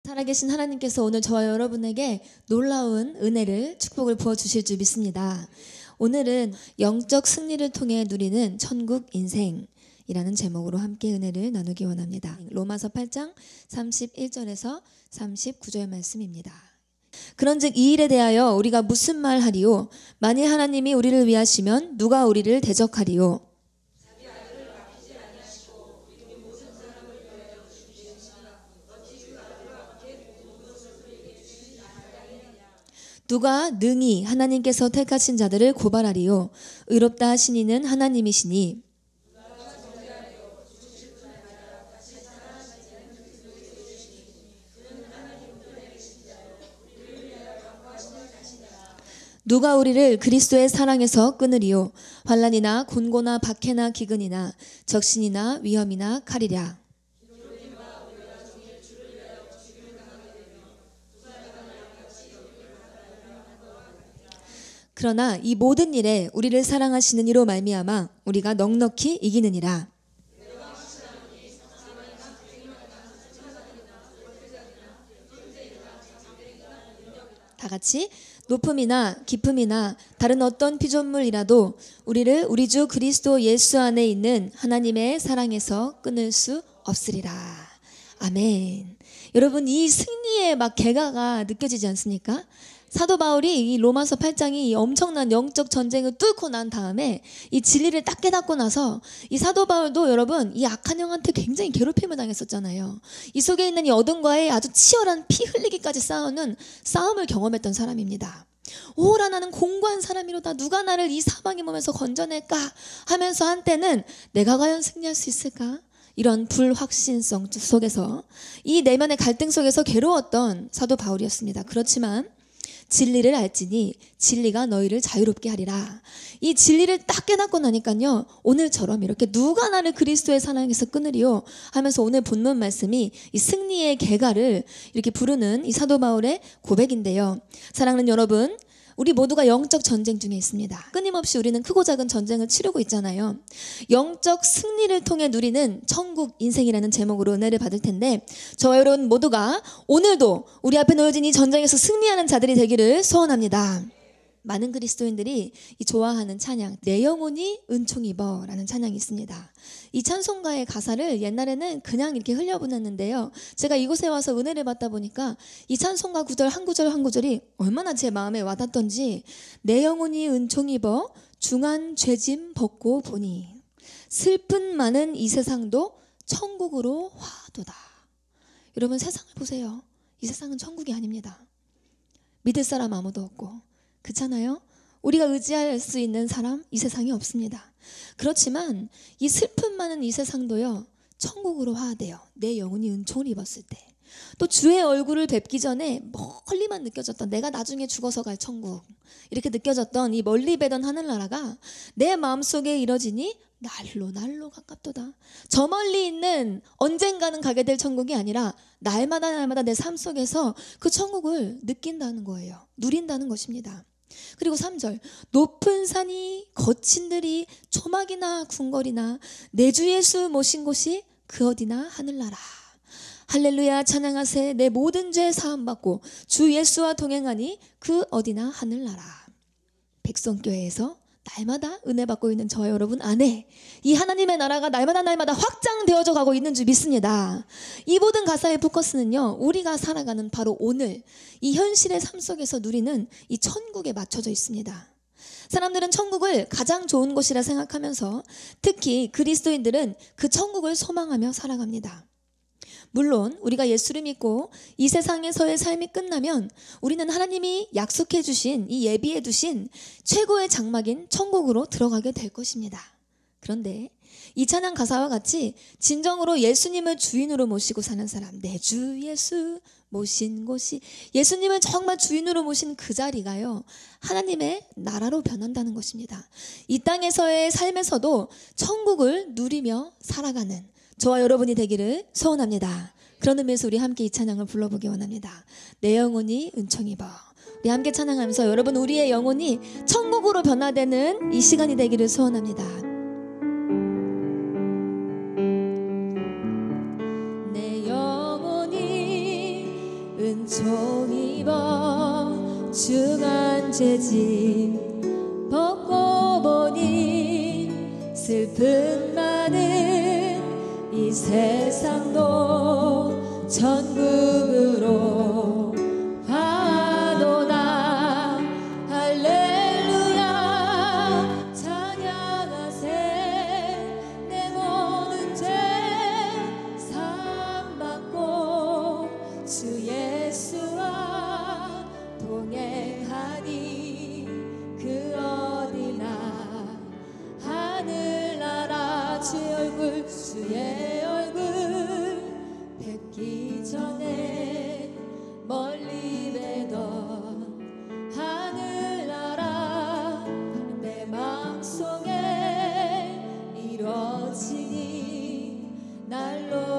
살아계신 하나님께서 오늘 저와 여러분에게 놀라운 은혜를, 축복을 부어주실 줄 믿습니다. 오늘은 영적 승리를 통해 누리는 천국 인생이라는 제목으로 함께 은혜를 나누기 원합니다. 로마서 8장 31절에서 39절 말씀입니다. 그런즉 이 일에 대하여 우리가 무슨 말 하리요? 만일 하나님이 우리를 위하시면 누가 우리를 대적하리요? 누가 능히 하나님께서 택하신 자들을 고발하리요? 의롭다 하신 이는 하나님이시니 누가 우리를 그리스도의 사랑에서 끊으리요? 환난이나 곤고나 박해나 기근이나 적신이나 위험이나 칼이랴. 그러나 이 모든 일에 우리를 사랑하시는 이로 말미암아 우리가 넉넉히 이기느니라. 다 같이 높음이나 깊음이나 다른 어떤 피조물이라도 우리를 우리 주 그리스도 예수 안에 있는 하나님의 사랑에서 끊을 수 없으리라. 아멘. 여러분, 이 승리의 막 개가가 느껴지지 않습니까? 사도 바울이 이 로마서 8장이 엄청난 영적 전쟁을 뚫고 난 다음에 이 진리를 딱 깨닫고 나서 이 사도 바울도 여러분 이 악한 영한테 굉장히 괴롭힘을 당했었잖아요. 이 속에 있는 이 어둠과의 아주 치열한 피 흘리기까지 싸우는 싸움을 경험했던 사람입니다. 오라 나는 공고한 사람이로다. 누가 나를 이 사망의 몸에서 건져낼까 하면서 한때는 내가 과연 승리할 수 있을까? 이런 불확신성 속에서 이 내면의 갈등 속에서 괴로웠던 사도 바울이었습니다. 그렇지만 진리를 알지니 진리가 너희를 자유롭게 하리라. 이 진리를 딱 깨닫고 나니까요, 오늘처럼 이렇게 누가 나를 그리스도의 사랑에서 끊으리요 하면서 오늘 본문 말씀이 이 승리의 개가를 이렇게 부르는 이 사도 바울의 고백인데요. 사랑하는 여러분, 우리 모두가 영적 전쟁 중에 있습니다. 끊임없이 우리는 크고 작은 전쟁을 치르고 있잖아요. 영적 승리를 통해 누리는 천국 인생이라는 제목으로 은혜를 받을 텐데, 저와 여러분 모두가 오늘도 우리 앞에 놓여진 이 전쟁에서 승리하는 자들이 되기를 소원합니다. 많은 그리스도인들이 이 좋아하는 찬양, 내 영혼이 은총 입어 라는 찬양이 있습니다. 이 찬송가의 가사를 옛날에는 그냥 이렇게 흘려보냈는데요, 제가 이곳에 와서 은혜를 받다 보니까 이 찬송가 구절 한 구절 한 구절이 얼마나 제 마음에 와닿던지, 내 영혼이 은총 입어 중한 죄짐 벗고 보니 슬픈 많은 이 세상도 천국으로 화도다. 여러분, 세상을 보세요. 이 세상은 천국이 아닙니다. 믿을 사람 아무도 없고, 그렇잖아요? 우리가 의지할 수 있는 사람 이 세상에 없습니다. 그렇지만 이 슬픔 많은 이 세상도요, 천국으로 화돼요. 내 영혼이 은총을 입었을 때. 또 주의 얼굴을 뵙기 전에 멀리만 느껴졌던, 내가 나중에 죽어서 갈 천국, 이렇게 느껴졌던 이 멀리 뵈던 하늘나라가 내 마음속에 이뤄지니 날로 가깝도다. 저 멀리 있는 언젠가는 가게 될 천국이 아니라 날마다 내 삶 속에서 그 천국을 느낀다는 거예요. 누린다는 것입니다. 그리고 3절, 높은 산이 거친 들이 초막이나 궁궐이나 내 주 예수 모신 곳이 그 어디나 하늘나라. 할렐루야 찬양하세. 내 모든 죄 사함받고 주 예수와 동행하니 그 어디나 하늘나라. 백성교회에서 날마다 은혜 받고 있는 저와 여러분 안에 이 하나님의 나라가 날마다 확장되어져 가고 있는 줄 믿습니다. 이 모든 가사의 포커스는요, 우리가 살아가는 바로 오늘 이 현실의 삶 속에서 누리는 이 천국에 맞춰져 있습니다. 사람들은 천국을 가장 좋은 곳이라 생각하면서, 특히 그리스도인들은 그 천국을 소망하며 살아갑니다. 물론 우리가 예수를 믿고 이 세상에서의 삶이 끝나면 우리는 하나님이 약속해 주신, 이 예비해 두신 최고의 장막인 천국으로 들어가게 될 것입니다. 그런데 이 찬양 가사와 같이 진정으로 예수님을 주인으로 모시고 사는 사람, 내 주 예수 모신 곳이, 예수님을 정말 주인으로 모신 그 자리가요, 하나님의 나라로 변한다는 것입니다. 이 땅에서의 삶에서도 천국을 누리며 살아가는 저와 여러분이 되기를 소원합니다. 그런 의미에서 우리 함께 이 찬양을 불러보기 원합니다. 내 영혼이 은총 입어. 우리 함께 찬양하면서 여러분, 우리의 영혼이 천국으로 변화되는 이 시간이 되기를 소원합니다. 내 영혼이 종입어 중한 죄짐 벗고 보니 슬픈 많은 이 세상도 천국으로 가도다. 할렐루야 찬양하세. 내 모든 죄 사함받고 주 예수와 동행하니 그 어디나 하늘나라 주의 얼굴 뵙기 전에 멀리 뵈던 하늘나라 내 마음속에 이루어지니 날로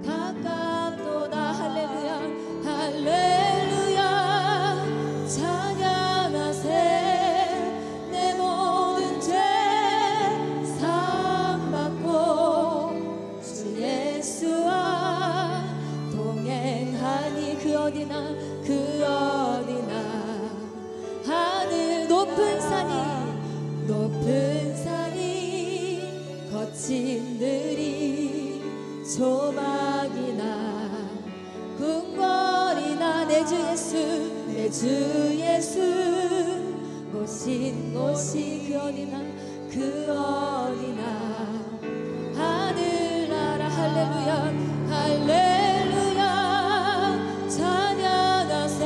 가깝도다. 할렐루야 할렐루야 찬양하세. 내 모든 죄 사함받고 주 예수와 동행하니 그 어디나 하늘 높은 산이 거친 들이 조막이나 궁궐이나 내 주 예수 모신 곳이 그 어디나 하늘나라. 할렐루야 할렐루야 찬양하세.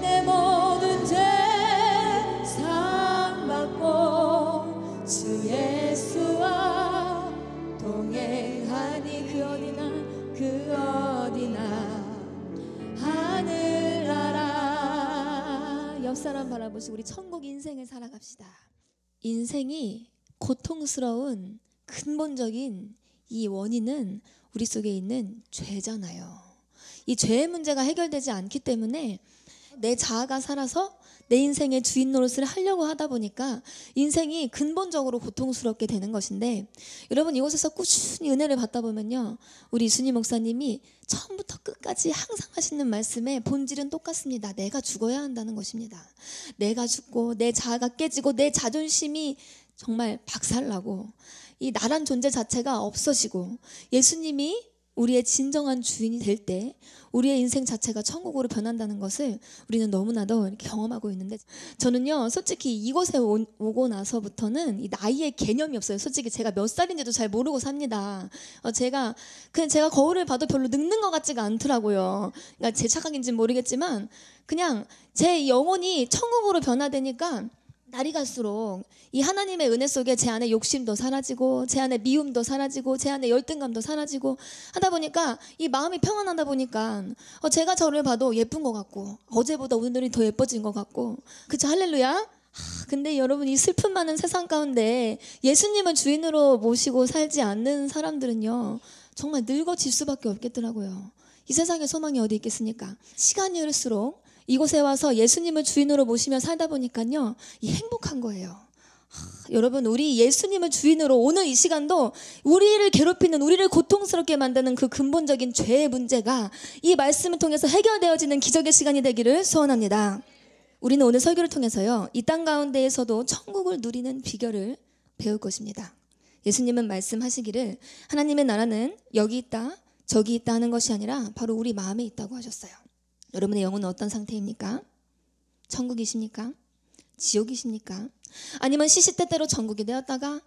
내 모든 죄 사함받고 주 예수와 동행하니 그 어디나 하늘나라. 옆사람 바라보시고 우리 천국 인생을 살아갑시다. 인생이 고통스러운 근본적인 이 원인은 우리 속에 있는 죄잖아요. 이 죄의 문제가 해결되지 않기 때문에 내 자아가 살아서 내 인생의 주인 노릇을 하려고 하다 보니까 인생이 근본적으로 고통스럽게 되는 것인데, 여러분 이곳에서 꾸준히 은혜를 받다 보면요, 우리 이순희 목사님이 처음부터 끝까지 항상 하시는 말씀의 본질은 똑같습니다. 내가 죽어야 한다는 것입니다. 내가 죽고 내 자아가 깨지고 내 자존심이 정말 박살나고 이 나란 존재 자체가 없어지고 예수님이 우리의 진정한 주인이 될 때 우리의 인생 자체가 천국으로 변한다는 것을 우리는 너무나도 경험하고 있는데, 저는요 솔직히 이곳에 오고 나서부터는 이 나이의 개념이 없어요. 솔직히 제가 몇 살인지도 잘 모르고 삽니다. 제가 거울을 봐도 별로 늙는 것 같지가 않더라고요. 그러니까 제 착각인지는 모르겠지만 그냥 제 영혼이 천국으로 변화되니까 날이 갈수록 이 하나님의 은혜 속에 제 안에 욕심도 사라지고 제 안에 미움도 사라지고 제 안에 열등감도 사라지고 하다 보니까 이 마음이 평안하다 보니까 제가 저를 봐도 예쁜 것 같고 어제보다 오늘이 더 예뻐진 것 같고, 그쵸? 할렐루야. 근데 여러분, 이 슬픔 많은 세상 가운데 예수님을 주인으로 모시고 살지 않는 사람들은요 정말 늙어질 수밖에 없겠더라고요. 이 세상에 소망이 어디 있겠습니까? 시간이 흐를수록 이곳에 와서 예수님을 주인으로 모시며 살다 보니까요 이 행복한 거예요. 여러분, 우리 예수님을 주인으로 오늘 이 시간도 우리를 괴롭히는, 우리를 고통스럽게 만드는 그 근본적인 죄의 문제가 이 말씀을 통해서 해결되어지는 기적의 시간이 되기를 소원합니다. 우리는 오늘 설교를 통해서요 이 땅 가운데에서도 천국을 누리는 비결을 배울 것입니다. 예수님은 말씀하시기를 하나님의 나라는 여기 있다 저기 있다 하는 것이 아니라 바로 우리 마음에 있다고 하셨어요. 여러분의 영혼은 어떤 상태입니까? 천국이십니까? 지옥이십니까? 아니면 시시때때로 천국이 되었다가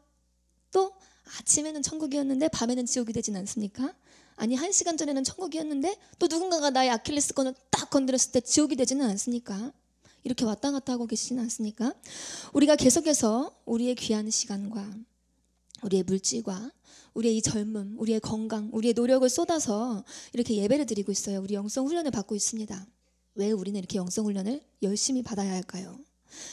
또 아침에는 천국이었는데 밤에는 지옥이 되진 않습니까? 아니 1시간 전에는 천국이었는데 또 누군가가 나의 아킬레스건을 딱 건드렸을 때 지옥이 되지는 않습니까? 이렇게 왔다 갔다 하고 계시지는 않습니까? 우리가 계속해서 우리의 귀한 시간과 우리의 물질과 우리의 이 젊음, 우리의 건강, 우리의 노력을 쏟아서 이렇게 예배를 드리고 있어요. 우리 영성 훈련을 받고 있습니다. 왜 우리는 이렇게 영성 훈련을 열심히 받아야 할까요?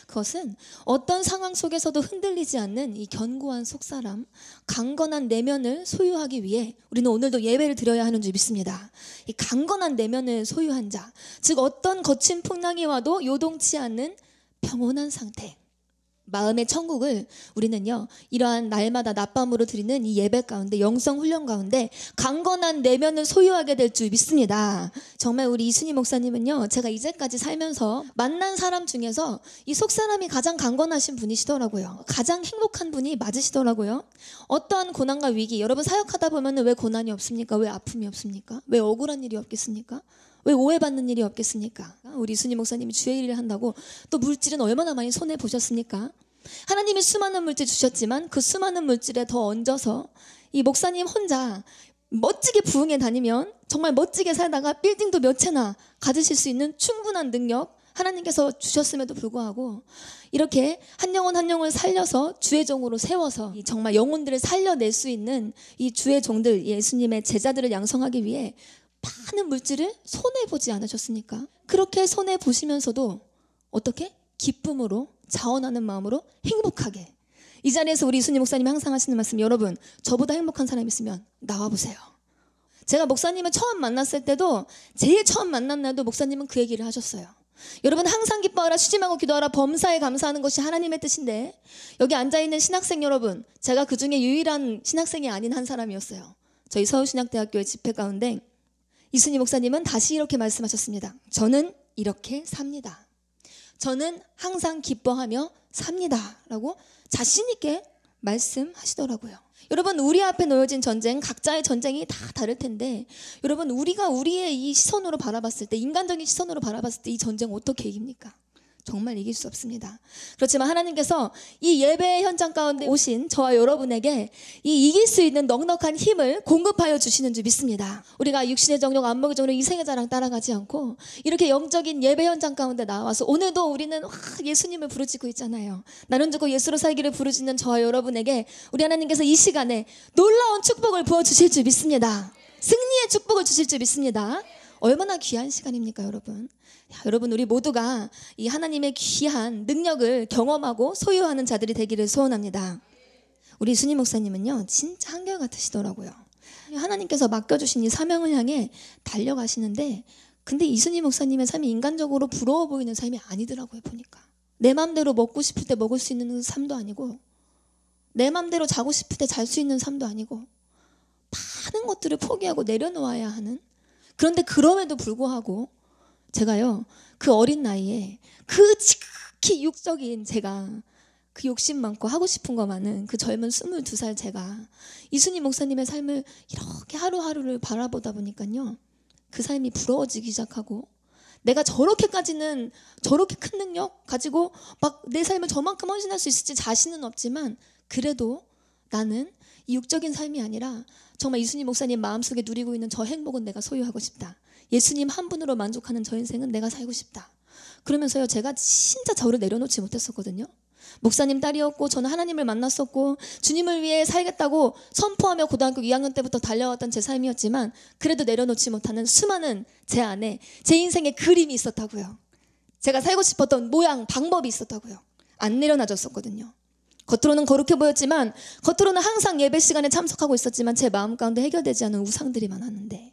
그것은 어떤 상황 속에서도 흔들리지 않는 이 견고한 속사람, 강건한 내면을 소유하기 위해 우리는 오늘도 예배를 드려야 하는 줄 믿습니다. 이 강건한 내면을 소유한 자, 즉 어떤 거친 풍랑이 와도 요동치 않는 평온한 상태, 마음의 천국을 우리는요, 이러한 날마다 낮밤으로 드리는 이 예배 가운데, 영성 훈련 가운데 강건한 내면을 소유하게 될 줄 믿습니다. 정말 우리 이순희 목사님은요, 제가 이제까지 살면서 만난 사람 중에서 이 속사람이 가장 강건하신 분이시더라고요. 가장 행복한 분이 맞으시더라고요. 어떠한 고난과 위기, 여러분 사역하다 보면 왜 고난이 없습니까? 왜 아픔이 없습니까? 왜 억울한 일이 없겠습니까? 왜 오해받는 일이 없겠습니까? 우리 이순희 목사님이 주의 일을 한다고 또 물질은 얼마나 많이 손해보셨습니까? 하나님이 수많은 물질 주셨지만 그 수많은 물질에 더 얹어서 이 목사님 혼자 멋지게 부흥해 다니면 정말 멋지게 살다가 빌딩도 몇 채나 가지실 수 있는 충분한 능력 하나님께서 주셨음에도 불구하고 이렇게 한 영혼 한 영혼을 살려서 주의 종으로 세워서 정말 영혼들을 살려낼 수 있는 이 주의 종들, 예수님의 제자들을 양성하기 위해 많은 물질을 손해보지 않으셨습니까? 그렇게 손해보시면서도 어떻게? 기쁨으로, 자원하는 마음으로 행복하게. 이 자리에서 우리 이순희 목사님이 항상 하시는 말씀, 여러분 저보다 행복한 사람 있으면 나와보세요. 제가 목사님을 처음 만났을 때도, 제일 처음 만난 날도 목사님은 그 얘기를 하셨어요. 여러분 항상 기뻐하라, 쉬지말고 기도하라, 범사에 감사하는 것이 하나님의 뜻인데, 여기 앉아있는 신학생 여러분, 제가 그 중에 유일한 신학생이 아닌 한 사람이었어요. 저희 서울신학대학교의 집회 가운데 이순희 목사님은 다시 이렇게 말씀하셨습니다. 저는 이렇게 삽니다. 저는 항상 기뻐하며 삽니다. 라고 자신 있게 말씀하시더라고요. 여러분 우리 앞에 놓여진 전쟁, 각자의 전쟁이 다 다를 텐데, 여러분 우리가 우리의 이 시선으로 바라봤을 때, 인간적인 시선으로 바라봤을 때 이 전쟁 어떻게 이깁니까? 정말 이길 수 없습니다. 그렇지만 하나님께서 이 예배 현장 가운데 오신 저와 여러분에게 이 이길 수 있는 넉넉한 힘을 공급하여 주시는 줄 믿습니다. 우리가 육신의 정욕, 안목의 정욕, 이생의 자랑 따라가지 않고 이렇게 영적인 예배 현장 가운데 나와서, 오늘도 우리는 예수님을 부르짖고 있잖아요. 나는 죽고 예수로 살기를 부르짖는 저와 여러분에게 우리 하나님께서 이 시간에 놀라운 축복을 부어주실 줄 믿습니다. 승리의 축복을 주실 줄 믿습니다. 얼마나 귀한 시간입니까, 여러분? 여러분 우리 모두가 이 하나님의 귀한 능력을 경험하고 소유하는 자들이 되기를 소원합니다. 우리 이순희 목사님은요 진짜 한결같으시더라고요. 하나님께서 맡겨주신 이 사명을 향해 달려가시는데, 근데 이순희 목사님의 삶이 인간적으로 부러워 보이는 삶이 아니더라고요. 보니까 내 맘대로 먹고 싶을 때 먹을 수 있는 삶도 아니고, 내 맘대로 자고 싶을 때 잘 수 있는 삶도 아니고, 많은 것들을 포기하고 내려놓아야 하는, 그런데 그럼에도 불구하고 제가요 그 어린 나이에 그 지극히 육적인 제가, 그 욕심 많고 하고 싶은 거 많은 그 젊은 22살 제가 이순희 목사님의 삶을 이렇게 하루하루를 바라보다 보니까요, 그 삶이 부러워지기 시작하고, 내가 저렇게까지는, 저렇게 큰 능력 가지고 막 내 삶을 저만큼 헌신할 수 있을지 자신은 없지만, 그래도 나는 이 육적인 삶이 아니라 정말 이순희 목사님 마음속에 누리고 있는 저 행복은 내가 소유하고 싶다. 예수님 한 분으로 만족하는 저 인생은 내가 살고 싶다. 그러면서요 제가 진짜 저를 내려놓지 못했었거든요. 목사님 딸이었고 저는 하나님을 만났었고 주님을 위해 살겠다고 선포하며 고등학교 2학년 때부터 달려왔던 제 삶이었지만, 그래도 내려놓지 못하는 수많은 제 안에 제 인생의 그림이 있었다고요. 제가 살고 싶었던 모양, 방법이 있었다고요. 안 내려놔줬었거든요. 겉으로는 거룩해 보였지만, 겉으로는 항상 예배 시간에 참석하고 있었지만 제 마음 가운데 해결되지 않은 우상들이 많았는데,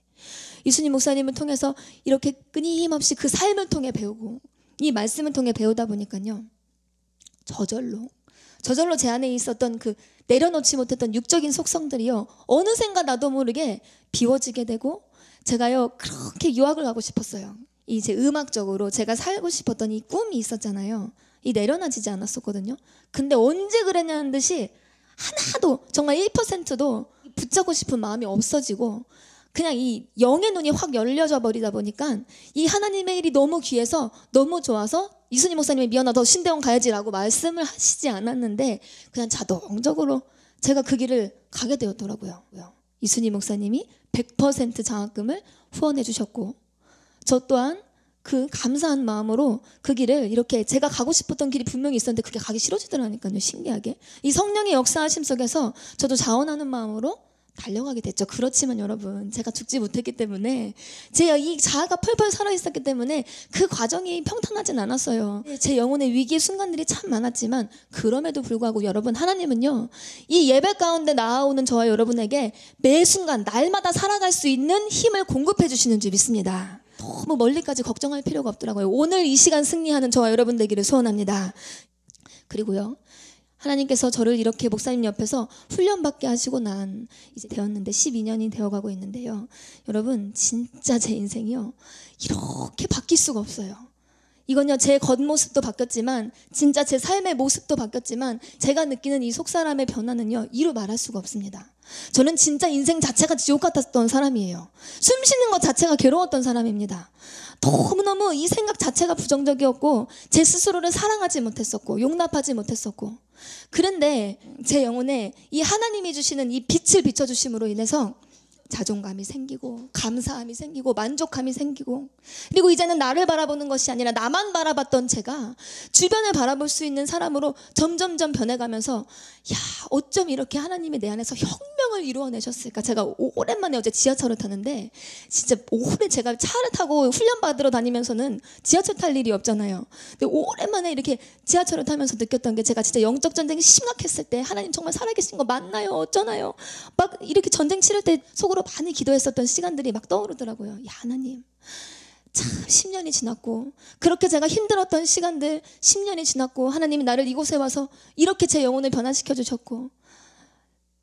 이순희 목사님을 통해서 이렇게 끊임없이 그 삶을 통해 배우고 이 말씀을 통해 배우다 보니까요, 저절로 제 안에 있었던 그 내려놓지 못했던 육적인 속성들이요 어느샌가 나도 모르게 비워지게 되고, 제가요 그렇게 유학을 가고 싶었어요. 이제 음악적으로 제가 살고 싶었던 이 꿈이 있었잖아요. 이 내려놔지지 않았었거든요. 근데 언제 그랬냐는 듯이 하나도, 정말 1%도 붙잡고 싶은 마음이 없어지고, 그냥 이 영의 눈이 확 열려져 버리다 보니까 이 하나님의 일이 너무 귀해서, 너무 좋아서 이순희 목사님이 미연아 너 신대원 가야지라고 말씀을 하시지 않았는데 그냥 자동적으로 제가 그 길을 가게 되었더라고요. 이순희 목사님이 100% 장학금을 후원해 주셨고, 저 또한 그 감사한 마음으로 그 길을, 이렇게 제가 가고 싶었던 길이 분명히 있었는데 그게 가기 싫어지더라니까요. 신기하게 이 성령의 역사하심 속에서 저도 자원하는 마음으로 달려가게 됐죠. 그렇지만 여러분 제가 죽지 못했기 때문에, 제 이 자아가 펄펄 살아있었기 때문에 그 과정이 평탄하진 않았어요. 제 영혼의 위기의 순간들이 참 많았지만, 그럼에도 불구하고 여러분 하나님은요 이 예배 가운데 나아오는 저와 여러분에게 매 순간 날마다 살아갈 수 있는 힘을 공급해 주시는 줄 믿습니다. 너무 멀리까지 걱정할 필요가 없더라고요. 오늘 이 시간 승리하는 저와 여러분 되기를 소원합니다. 그리고요 하나님께서 저를 이렇게 목사님 옆에서 훈련받게 하시고 난 이제 되었는데 12년이 되어가고 있는데요. 여러분 진짜 제 인생이요 이렇게 바뀔 수가 없어요. 이건요 제 겉모습도 바뀌었지만 진짜 제 삶의 모습도 바뀌었지만 제가 느끼는 이 속사람의 변화는요 이루 말할 수가 없습니다. 저는 진짜 인생 자체가 지옥 같았던 사람이에요. 숨 쉬는 것 자체가 괴로웠던 사람입니다. 너무너무 이 생각 자체가 부정적이었고 제 스스로를 사랑하지 못했었고 용납하지 못했었고, 그런데 제 영혼에 이 하나님이 주시는 이 빛을 비춰주심으로 인해서 자존감이 생기고 감사함이 생기고 만족감이 생기고, 그리고 이제는 나를 바라보는 것이 아니라 나만 바라봤던 제가 주변을 바라볼 수 있는 사람으로 점점점 변해가면서 야 어쩜 이렇게 하나님이 내 안에서 혁명을 이루어내셨을까. 제가 오랜만에 어제 지하철을 타는데 진짜 오래 제가 차를 타고 훈련받으러 다니면서는 지하철 탈 일이 없잖아요. 근데 오랜만에 이렇게 지하철을 타면서 느꼈던 게, 제가 진짜 영적 전쟁이 심각했을 때 하나님 정말 살아계신 거 맞나요 어쩌나요 막 이렇게 전쟁 치를 때 속으로 많이 기도했었던 시간들이 막 떠오르더라고요. 야 하나님 참 10년이 지났고 그렇게 제가 힘들었던 시간들 10년이 지났고 하나님이 나를 이곳에 와서 이렇게 제 영혼을 변화시켜 주셨고,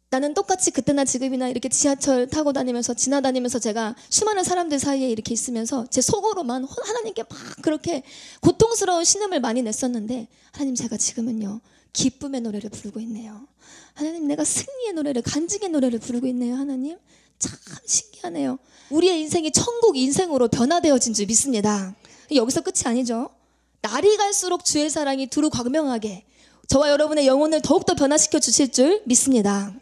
나는 똑같이 그때나 지금이나 이렇게 지하철 타고 다니면서 지나다니면서 제가 수많은 사람들 사이에 이렇게 있으면서 제 속으로만 하나님께 막 그렇게 고통스러운 신음을 많이 냈었는데, 하나님 제가 지금은요 기쁨의 노래를 부르고 있네요. 하나님 내가 승리의 노래를, 간증의 노래를 부르고 있네요. 하나님 참 신기하네요. 우리의 인생이 천국 인생으로 변화되어진 줄 믿습니다. 여기서 끝이 아니죠. 날이 갈수록 주의 사랑이 두루 광명하게 저와 여러분의 영혼을 더욱더 변화시켜 주실 줄 믿습니다.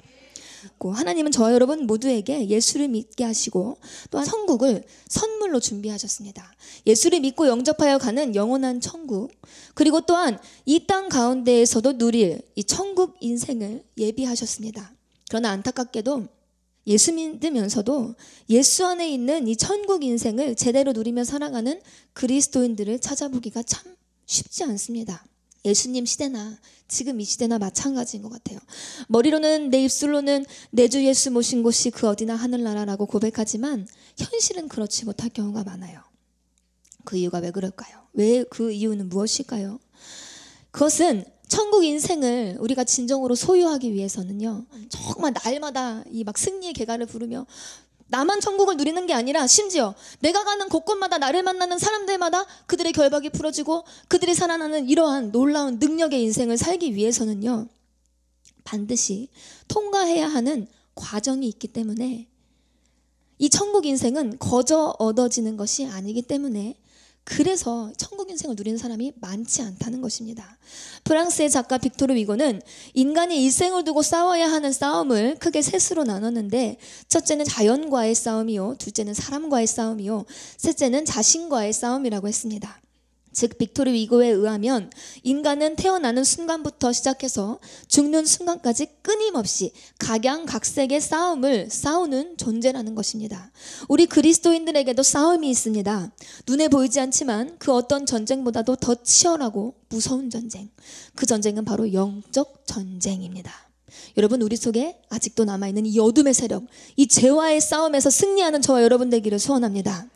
하나님은 저와 여러분 모두에게 예수를 믿게 하시고 또한 천국을 선물로 준비하셨습니다. 예수를 믿고 영접하여 가는 영원한 천국, 그리고 또한 이 땅 가운데에서도 누릴 이 천국 인생을 예비하셨습니다. 그러나 안타깝게도 예수 믿으면서도 예수 안에 있는 이 천국 인생을 제대로 누리며 살아가는 그리스도인들을 찾아보기가 참 쉽지 않습니다. 예수님 시대나 지금 이 시대나 마찬가지인 것 같아요. 머리로는 내 입술로는 내 주 예수 모신 곳이 그 어디나 하늘나라라고 고백하지만 현실은 그렇지 못할 경우가 많아요. 그 이유가 왜 그럴까요? 왜 그 이유는 무엇일까요? 그것은 천국 인생을 우리가 진정으로 소유하기 위해서는요 정말 날마다 이 막 승리의 개가를 부르며 나만 천국을 누리는 게 아니라 심지어 내가 가는 곳곳마다 나를 만나는 사람들마다 그들의 결박이 풀어지고 그들이 살아나는 이러한 놀라운 능력의 인생을 살기 위해서는요 반드시 통과해야 하는 과정이 있기 때문에, 이 천국 인생은 거저 얻어지는 것이 아니기 때문에 그래서 천국 인생을 누리는 사람이 많지 않다는 것입니다. 프랑스의 작가 빅토르 위고는 인간이 일생을 두고 싸워야 하는 싸움을 크게 셋으로 나눴는데, 첫째는 자연과의 싸움이요, 둘째는 사람과의 싸움이요, 셋째는 자신과의 싸움이라고 했습니다. 즉 빅토르 위고에 의하면 인간은 태어나는 순간부터 시작해서 죽는 순간까지 끊임없이 각양각색의 싸움을 싸우는 존재라는 것입니다. 우리 그리스도인들에게도 싸움이 있습니다. 눈에 보이지 않지만 그 어떤 전쟁보다도 더 치열하고 무서운 전쟁, 그 전쟁은 바로 영적 전쟁입니다. 여러분 우리 속에 아직도 남아있는 이 어둠의 세력, 이 죄와의 싸움에서 승리하는 저와 여러분 되기를 소원합니다.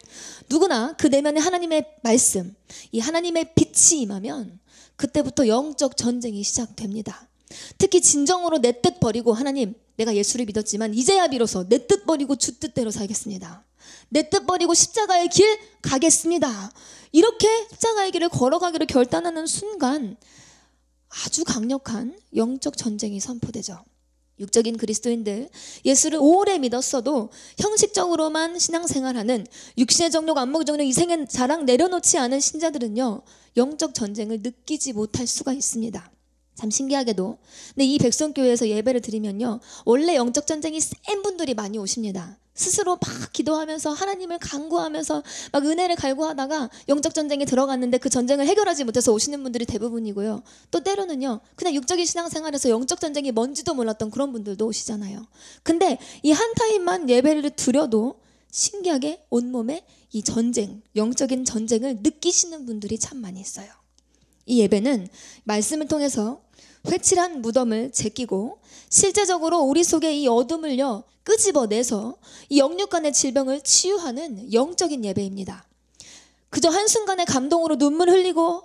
누구나 그 내면에 하나님의 말씀, 이 하나님의 빛이 임하면 그때부터 영적 전쟁이 시작됩니다. 특히 진정으로 내 뜻 버리고, 하나님 내가 예수를 믿었지만 이제야 비로소 내 뜻 버리고 주 뜻대로 살겠습니다. 내 뜻 버리고 십자가의 길 가겠습니다. 이렇게 십자가의 길을 걸어가기를 결단하는 순간 아주 강력한 영적 전쟁이 선포되죠. 육적인 그리스도인들, 예수를 오래 믿었어도 형식적으로만 신앙생활하는 육신의 정욕, 안목의 정욕, 이생의 자랑 내려놓지 않은 신자들은요 영적 전쟁을 느끼지 못할 수가 있습니다. 참 신기하게도 근데 이 백성교회에서 예배를 드리면요 원래 영적 전쟁이 센 분들이 많이 오십니다. 스스로 막 기도하면서 하나님을 간구하면서 막 은혜를 갈구하다가 영적 전쟁에 들어갔는데 그 전쟁을 해결하지 못해서 오시는 분들이 대부분이고요. 또 때로는요 그냥 육적인 신앙생활에서 영적 전쟁이 뭔지도 몰랐던 그런 분들도 오시잖아요. 근데 이 한 타임만 예배를 드려도 신기하게 온몸에 이 전쟁, 영적인 전쟁을 느끼시는 분들이 참 많이 있어요. 이 예배는 말씀을 통해서 회칠한 무덤을 제끼고 실제적으로 우리 속에 이 어둠을요 끄집어내서 이 영육간의 질병을 치유하는 영적인 예배입니다. 그저 한순간의 감동으로 눈물 흘리고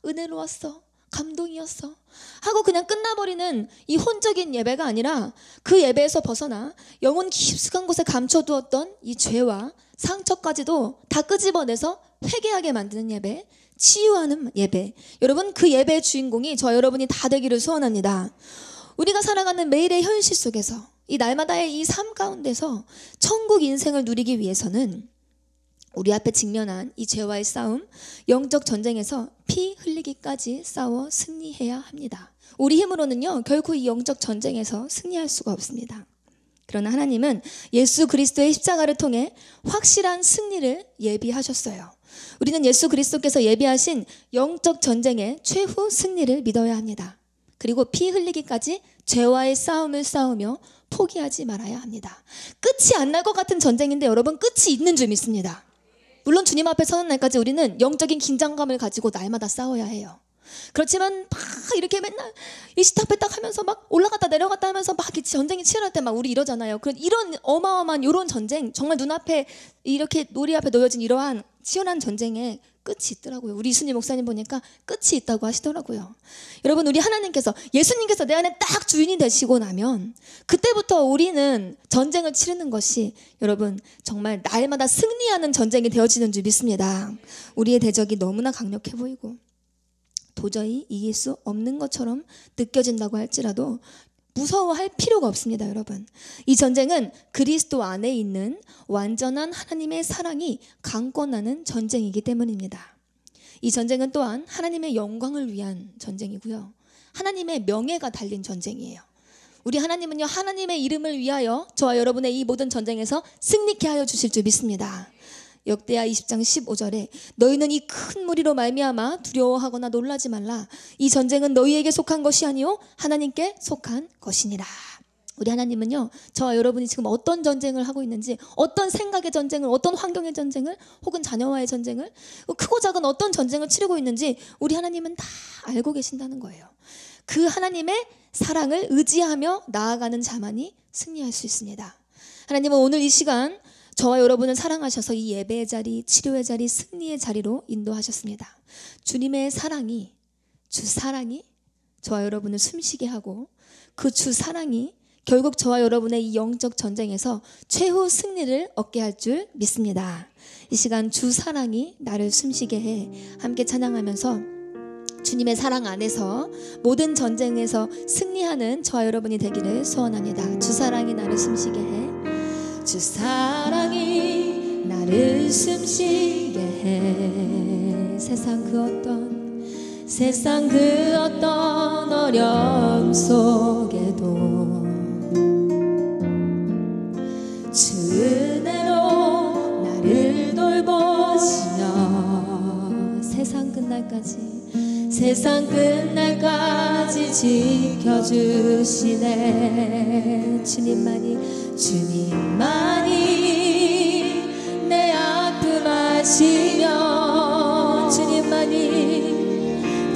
은혜로웠어, 감동이었어 하고 그냥 끝나버리는 이 혼적인 예배가 아니라 그 예배에서 벗어나 영혼 깊숙한 곳에 감춰두었던 이 죄와 상처까지도 다 끄집어내서 회개하게 만드는 예배, 치유하는 예배. 여러분, 그 예배의 주인공이 저 여러분이 다 되기를 소원합니다. 우리가 살아가는 매일의 현실 속에서 이 날마다의 이 삶 가운데서 천국 인생을 누리기 위해서는 우리 앞에 직면한 이 죄와의 싸움, 영적 전쟁에서 피 흘리기까지 싸워 승리해야 합니다. 우리 힘으로는요, 결코 이 영적 전쟁에서 승리할 수가 없습니다. 그러나 하나님은 예수 그리스도의 십자가를 통해 확실한 승리를 예비하셨어요. 우리는 예수 그리스도께서 예비하신 영적 전쟁의 최후 승리를 믿어야 합니다. 그리고 피 흘리기까지 죄와의 싸움을 싸우며 포기하지 말아야 합니다. 끝이 안 날 것 같은 전쟁인데 여러분, 끝이 있는 줄 믿습니다. 물론 주님 앞에 서는 날까지 우리는 영적인 긴장감을 가지고 날마다 싸워야 해요. 그렇지만 막 이렇게 맨날 이 시탑에 딱 하면서 막 올라갔다 내려갔다 하면서 막 전쟁이 치열할 때 막 우리 이러잖아요. 이런 어마어마한 이런 전쟁, 정말 눈앞에 이렇게 놀이 앞에 놓여진 이러한 치열한 전쟁에 끝이 있더라고요. 우리 이순희 목사님 보니까 끝이 있다고 하시더라고요. 여러분, 우리 하나님께서, 예수님께서 내 안에 딱 주인이 되시고 나면 그때부터 우리는 전쟁을 치르는 것이 여러분 정말 날마다 승리하는 전쟁이 되어지는 줄 믿습니다. 우리의 대적이 너무나 강력해 보이고 도저히 이길 수 없는 것처럼 느껴진다고 할지라도 무서워할 필요가 없습니다. 여러분, 이 전쟁은 그리스도 안에 있는 완전한 하나님의 사랑이 강권하는 전쟁이기 때문입니다. 이 전쟁은 또한 하나님의 영광을 위한 전쟁이고요, 하나님의 명예가 달린 전쟁이에요. 우리 하나님은요, 하나님의 이름을 위하여 저와 여러분의 이 모든 전쟁에서 승리케 하여 주실 줄 믿습니다. 역대하 20장 15절에 너희는 이 큰 무리로 말미암아 두려워하거나 놀라지 말라. 이 전쟁은 너희에게 속한 것이 아니요 하나님께 속한 것이니라. 우리 하나님은요, 저와 여러분이 지금 어떤 전쟁을 하고 있는지, 어떤 생각의 전쟁을, 어떤 환경의 전쟁을, 혹은 자녀와의 전쟁을, 크고 작은 어떤 전쟁을 치르고 있는지 우리 하나님은 다 알고 계신다는 거예요. 그 하나님의 사랑을 의지하며 나아가는 자만이 승리할 수 있습니다. 하나님은 오늘 이 시간 저와 여러분을 사랑하셔서 이 예배의 자리, 치료의 자리, 승리의 자리로 인도하셨습니다. 주님의 사랑이, 주 사랑이 저와 여러분을 숨쉬게 하고 그 주 사랑이 결국 저와 여러분의 이 영적 전쟁에서 최후 승리를 얻게 할 줄 믿습니다. 이 시간 주 사랑이 나를 숨쉬게 해 함께 찬양하면서 주님의 사랑 안에서 모든 전쟁에서 승리하는 저와 여러분이 되기를 소원합니다. 주 사랑이 나를 숨쉬게 해, 주 사랑이 나를 숨쉬게 해. 세상 그 어떤 어려움 속에도 주 은혜로 나를 돌보시며 세상 끝날까지 지켜주시네. 주님만이 내 아픔 아시며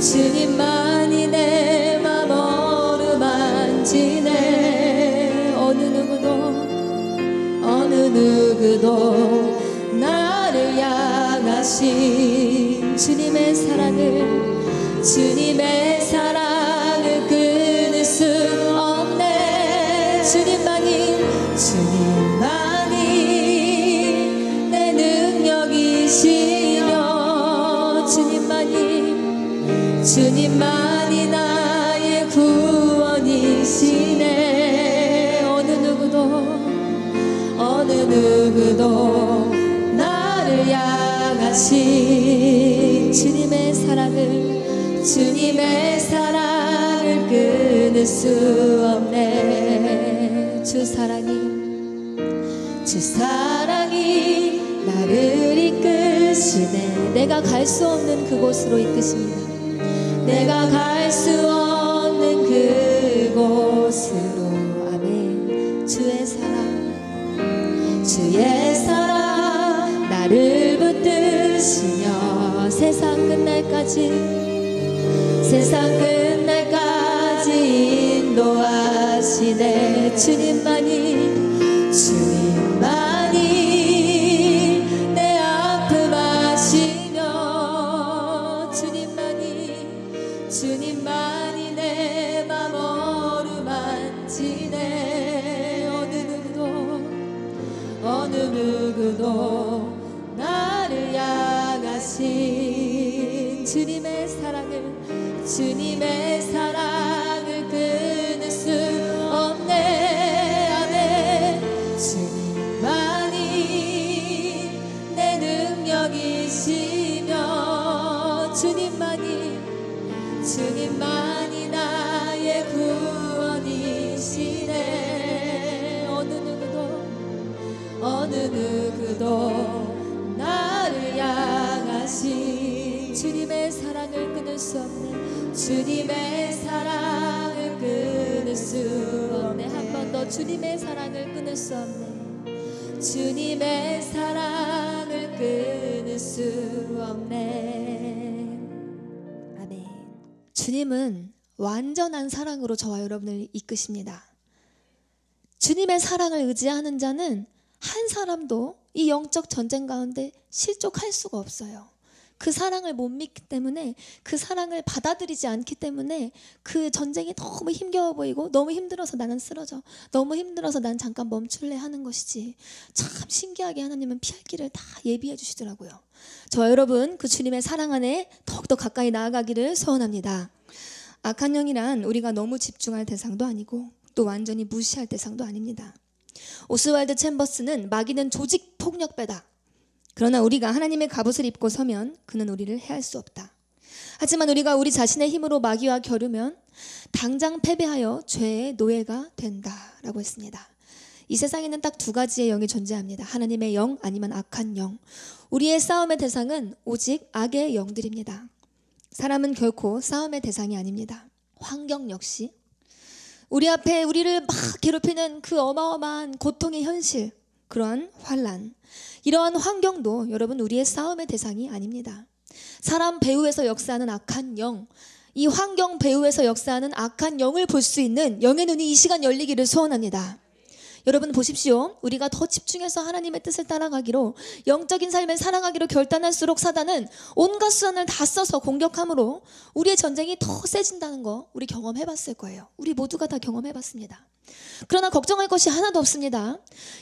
주님만이 내 맘 어루만지네. 어느 누구도 나를 향하신 주님의 사랑을 끊을 수 없네. 주님만이 내 능력이시며 주님만이 나의 구원이시네. 어느 누구도 나를 향하신 주님의 사랑을 끊을 수 없네. 주 사랑이 나를 이끄시네. 내가 갈 수 없는 그곳으로 이끄십니다. 내가 갈 수 없는 그곳으로. 아멘. 주의 사랑 나를 붙드시며 세상 끝날까지 인도하시네. 주님만이 내 아픔 아시며 주님만이 어느 누구도 나를 향하신 주님의 사랑을 끊을 수 없네. 아멘. 주님만이 내 능력이시며 주님만이 나의 구원이시네. 어느 누구도 나를 향하신 주님의 사랑을 끊을 수 없네. 주님의 사랑을 끊을 수 없네. 한 번 더 주님의 사랑을 끊을 수 없네. 주님의 사랑을 끊을 수 없네. 아멘. 주님은 완전한 사랑으로 저와 여러분을 이끄십니다. 주님의 사랑을 의지하는 자는 한 사람도 이 영적 전쟁 가운데 실족할 수가 없어요. 그 사랑을 못 믿기 때문에, 그 사랑을 받아들이지 않기 때문에 그 전쟁이 너무 힘겨워 보이고, 너무 힘들어서 나는 쓰러져, 너무 힘들어서 난 잠깐 멈출래 하는 것이지, 참 신기하게 하나님은 피할 길을 다 예비해 주시더라고요. 저와 여러분, 그 주님의 사랑 안에 더욱더 가까이 나아가기를 소원합니다. 악한 영이란 우리가 너무 집중할 대상도 아니고 또 완전히 무시할 대상도 아닙니다. 오스왈드 챔버스는 마귀는 조직 폭력배다. 그러나 우리가 하나님의 갑옷을 입고 서면 그는 우리를 해할 수 없다. 하지만 우리가 우리 자신의 힘으로 마귀와 겨루면 당장 패배하여 죄의 노예가 된다라고 했습니다. 이 세상에는 딱 두 가지의 영이 존재합니다. 하나님의 영, 아니면 악한 영. 우리의 싸움의 대상은 오직 악의 영들입니다. 사람은 결코 싸움의 대상이 아닙니다. 환경 역시 우리 앞에 우리를 막 괴롭히는 그 어마어마한 고통의 현실, 그러한 환난, 이러한 환경도 여러분 우리의 싸움의 대상이 아닙니다. 사람 배후에서 역사하는 악한 영, 이 환경 배후에서 역사하는 악한 영을 볼 수 있는 영의 눈이 이 시간 열리기를 소원합니다. 여러분 보십시오. 우리가 더 집중해서 하나님의 뜻을 따라가기로, 영적인 삶을 사랑하기로 결단할수록 사단은 온갖 수단을 다 써서 공격함으로 우리의 전쟁이 더 세진다는 거 우리 경험해봤을 거예요. 우리 모두가 다 경험해봤습니다. 그러나 걱정할 것이 하나도 없습니다.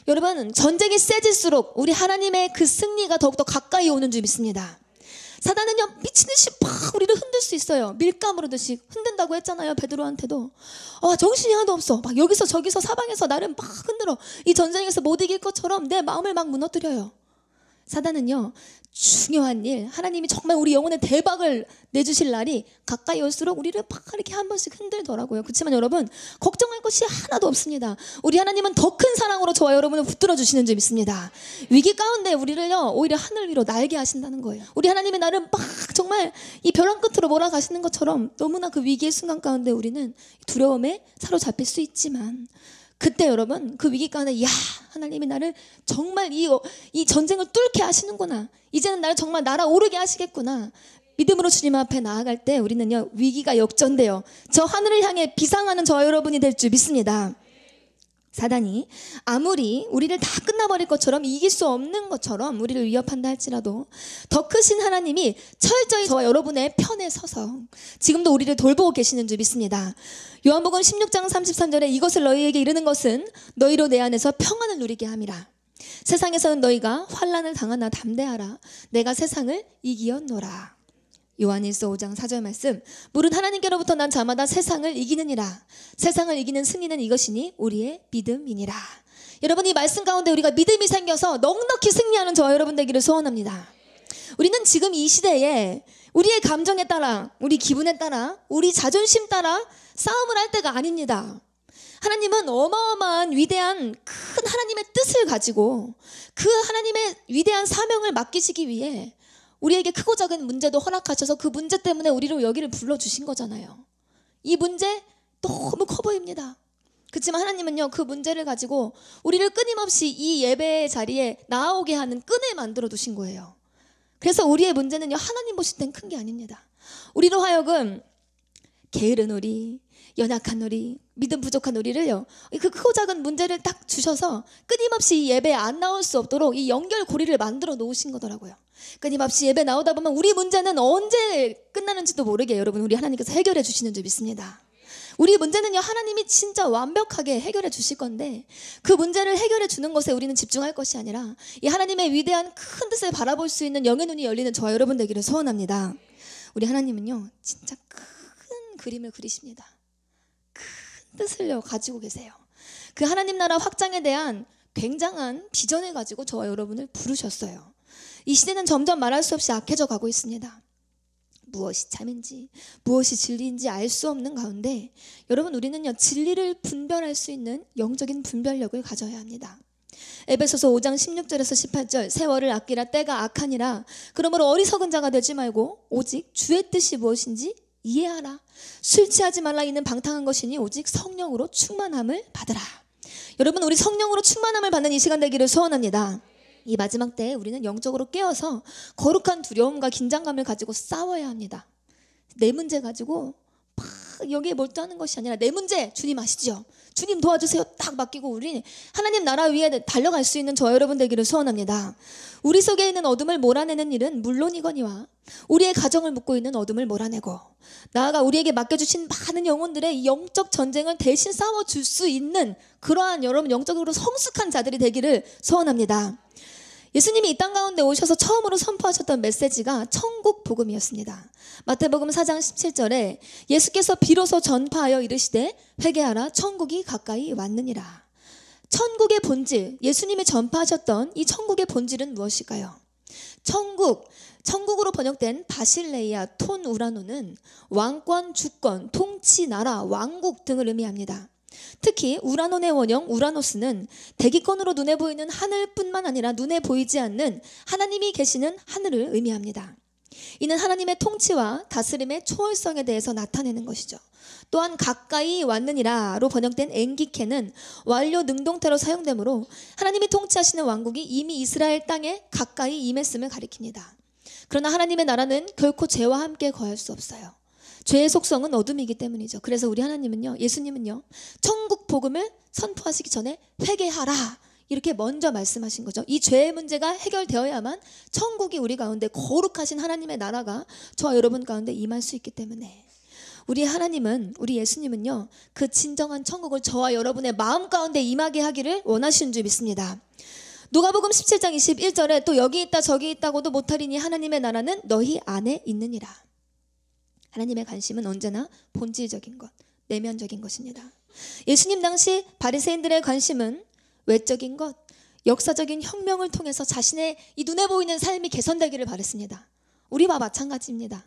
여러분, 전쟁이 세질수록 우리 하나님의 그 승리가 더욱더 가까이 오는 줄 믿습니다. 사단은요, 미친듯이 막 우리를 흔들 수 있어요. 밀가루듯이 흔든다고 했잖아요, 베드로한테도. 정신이 하나도 없어. 막 여기서 저기서 사방에서 나를 막 흔들어. 이 전쟁에서 못 이길 것처럼 내 마음을 막 무너뜨려요. 사단은요, 중요한 일, 하나님이 정말 우리 영혼에 대박을 내주실 날이 가까이 올수록 우리를 막 이렇게 한 번씩 흔들더라고요. 그렇지만 여러분, 걱정할 것이 하나도 없습니다. 우리 하나님은 더 큰 사랑으로 저와 여러분을 붙들어 주시는 줄 믿습니다. 위기 가운데 우리를요, 오히려 하늘 위로 날게 하신다는 거예요. 우리 하나님의 나를 막 정말 이 벼랑 끝으로 몰아가시는 것처럼 너무나 그 위기의 순간 가운데 우리는 두려움에 사로잡힐 수 있지만, 그때 여러분, 그 위기 가운데 하나님이 나를 정말 이 전쟁을 뚫게 하시는구나, 이제는 나를 정말 날아오르게 하시겠구나, 믿음으로 주님 앞에 나아갈 때 우리는요, 위기가 역전돼요. 저 하늘을 향해 비상하는 저와 여러분이 될 줄 믿습니다. 사단이 아무리 우리를 다 끝나버릴 것처럼, 이길 수 없는 것처럼 우리를 위협한다 할지라도 더 크신 하나님이 철저히 저와 여러분의 편에 서서 지금도 우리를 돌보고 계시는 줄 믿습니다. 요한복음 16장 33절에 이것을 너희에게 이르는 것은 너희로 내 안에서 평안을 누리게 함이라. 세상에서는 너희가 환난을 당하나 담대하라. 내가 세상을 이기었노라. 요한일서 5장 4절 말씀, 무릇 하나님께로부터 난 자마다 세상을 이기느니라. 세상을 이기는 승리는 이것이니 우리의 믿음이니라. 여러분, 이 말씀 가운데 우리가 믿음이 생겨서 넉넉히 승리하는 저와 여러분 되기를 소원합니다. 우리는 지금 이 시대에 우리의 감정에 따라, 우리 기분에 따라, 우리 자존심 따라 싸움을 할 때가 아닙니다. 하나님은 어마어마한 위대한 큰 하나님의 뜻을 가지고 그 하나님의 위대한 사명을 맡기시기 위해 우리에게 크고 작은 문제도 허락하셔서 그 문제 때문에 우리를 여기를 불러주신 거잖아요. 이 문제 너무 커 보입니다. 그렇지만 하나님은요, 그 문제를 가지고 우리를 끊임없이 이 예배의 자리에 나오게 하는 끈을 만들어 두신 거예요. 그래서 우리의 문제는요, 하나님 보실 땐 큰 게 아닙니다. 우리로 하여금 게으른 우리, 연약한 우리, 믿음 부족한 우리를요, 그 크고 작은 문제를 딱 주셔서 끊임없이 이 예배에 안 나올 수 없도록 이 연결고리를 만들어 놓으신 거더라고요. 끊임없이 예배 나오다 보면 우리 문제는 언제 끝나는지도 모르게 여러분, 우리 하나님께서 해결해 주시는 줄 믿습니다. 우리 문제는요, 하나님이 진짜 완벽하게 해결해 주실 건데 그 문제를 해결해 주는 것에 우리는 집중할 것이 아니라 이 하나님의 위대한 큰 뜻을 바라볼 수 있는 영의 눈이 열리는 저와 여러분 되기를 소원합니다. 우리 하나님은요, 진짜 큰 그림을 그리십니다. 큰 뜻을 가지고 계세요. 그 하나님 나라 확장에 대한 굉장한 비전을 가지고 저와 여러분을 부르셨어요. 이 시대는 점점 말할 수 없이 악해져 가고 있습니다. 무엇이 참인지 무엇이 진리인지 알 수 없는 가운데 여러분, 우리는요, 진리를 분별할 수 있는 영적인 분별력을 가져야 합니다. 에베소서 5장 16절에서 18절, 세월을 아끼라 때가 악하니라. 그러므로 어리석은 자가 되지 말고 오직 주의 뜻이 무엇인지 이해하라. 술 취하지 말라. 이는 방탕한 것이니 오직 성령으로 충만함을 받으라. 여러분, 우리 성령으로 충만함을 받는 이 시간 되기를 소원합니다. 이 마지막 때에 우리는 영적으로 깨어서 거룩한 두려움과 긴장감을 가지고 싸워야 합니다. 내 문제 가지고 막 여기에 몰두하는 것이 아니라 내 문제 주님 아시죠? 주님 도와주세요 딱 맡기고 우리 하나님 나라 위에 달려갈 수 있는 저와 여러분 되기를 소원합니다. 우리 속에 있는 어둠을 몰아내는 일은 물론이거니와 우리의 가정을 묶고 있는 어둠을 몰아내고 나아가 우리에게 맡겨주신 많은 영혼들의 영적 전쟁을 대신 싸워줄 수 있는 그러한 여러분 영적으로 성숙한 자들이 되기를 소원합니다. 예수님이 이 땅 가운데 오셔서 처음으로 선포하셨던 메시지가 천국 복음이었습니다. 마태복음 4장 17절에 예수께서 비로소 전파하여 이르시되 회개하라 천국이 가까이 왔느니라. 천국의 본질, 예수님이 전파하셨던 이 천국의 본질은 무엇일까요? 천국으로 번역된 바실레이아 톤 우라노는 왕권, 주권, 통치, 나라, 왕국 등을 의미합니다. 특히 우라논의 원형 우라노스는 대기권으로 눈에 보이는 하늘뿐만 아니라 눈에 보이지 않는 하나님이 계시는 하늘을 의미합니다. 이는 하나님의 통치와 다스림의 초월성에 대해서 나타내는 것이죠. 또한 가까이 왔느니라로 번역된 엔기케는 완료 능동태로 사용되므로 하나님이 통치하시는 왕국이 이미 이스라엘 땅에 가까이 임했음을 가리킵니다. 그러나 하나님의 나라는 결코 죄와 함께 거할 수 없어요. 죄의 속성은 어둠이기 때문이죠. 그래서 우리 하나님은요, 예수님은요, 천국 복음을 선포하시기 전에 회개하라 이렇게 먼저 말씀하신 거죠. 이 죄의 문제가 해결되어야만 천국이 우리 가운데 거룩하신 하나님의 나라가 저와 여러분 가운데 임할 수 있기 때문에 우리 하나님은, 우리 예수님은요, 그 진정한 천국을 저와 여러분의 마음 가운데 임하게 하기를 원하시는 줄 믿습니다. 누가복음 17장 21절에 또 여기 있다 저기 있다고도 못하리니 하나님의 나라는 너희 안에 있느니라. 하나님의 관심은 언제나 본질적인 것, 내면적인 것입니다. 예수님 당시 바리새인들의 관심은 외적인 것, 역사적인 혁명을 통해서 자신의 이 눈에 보이는 삶이 개선되기를 바랬습니다. 우리와 마찬가지입니다.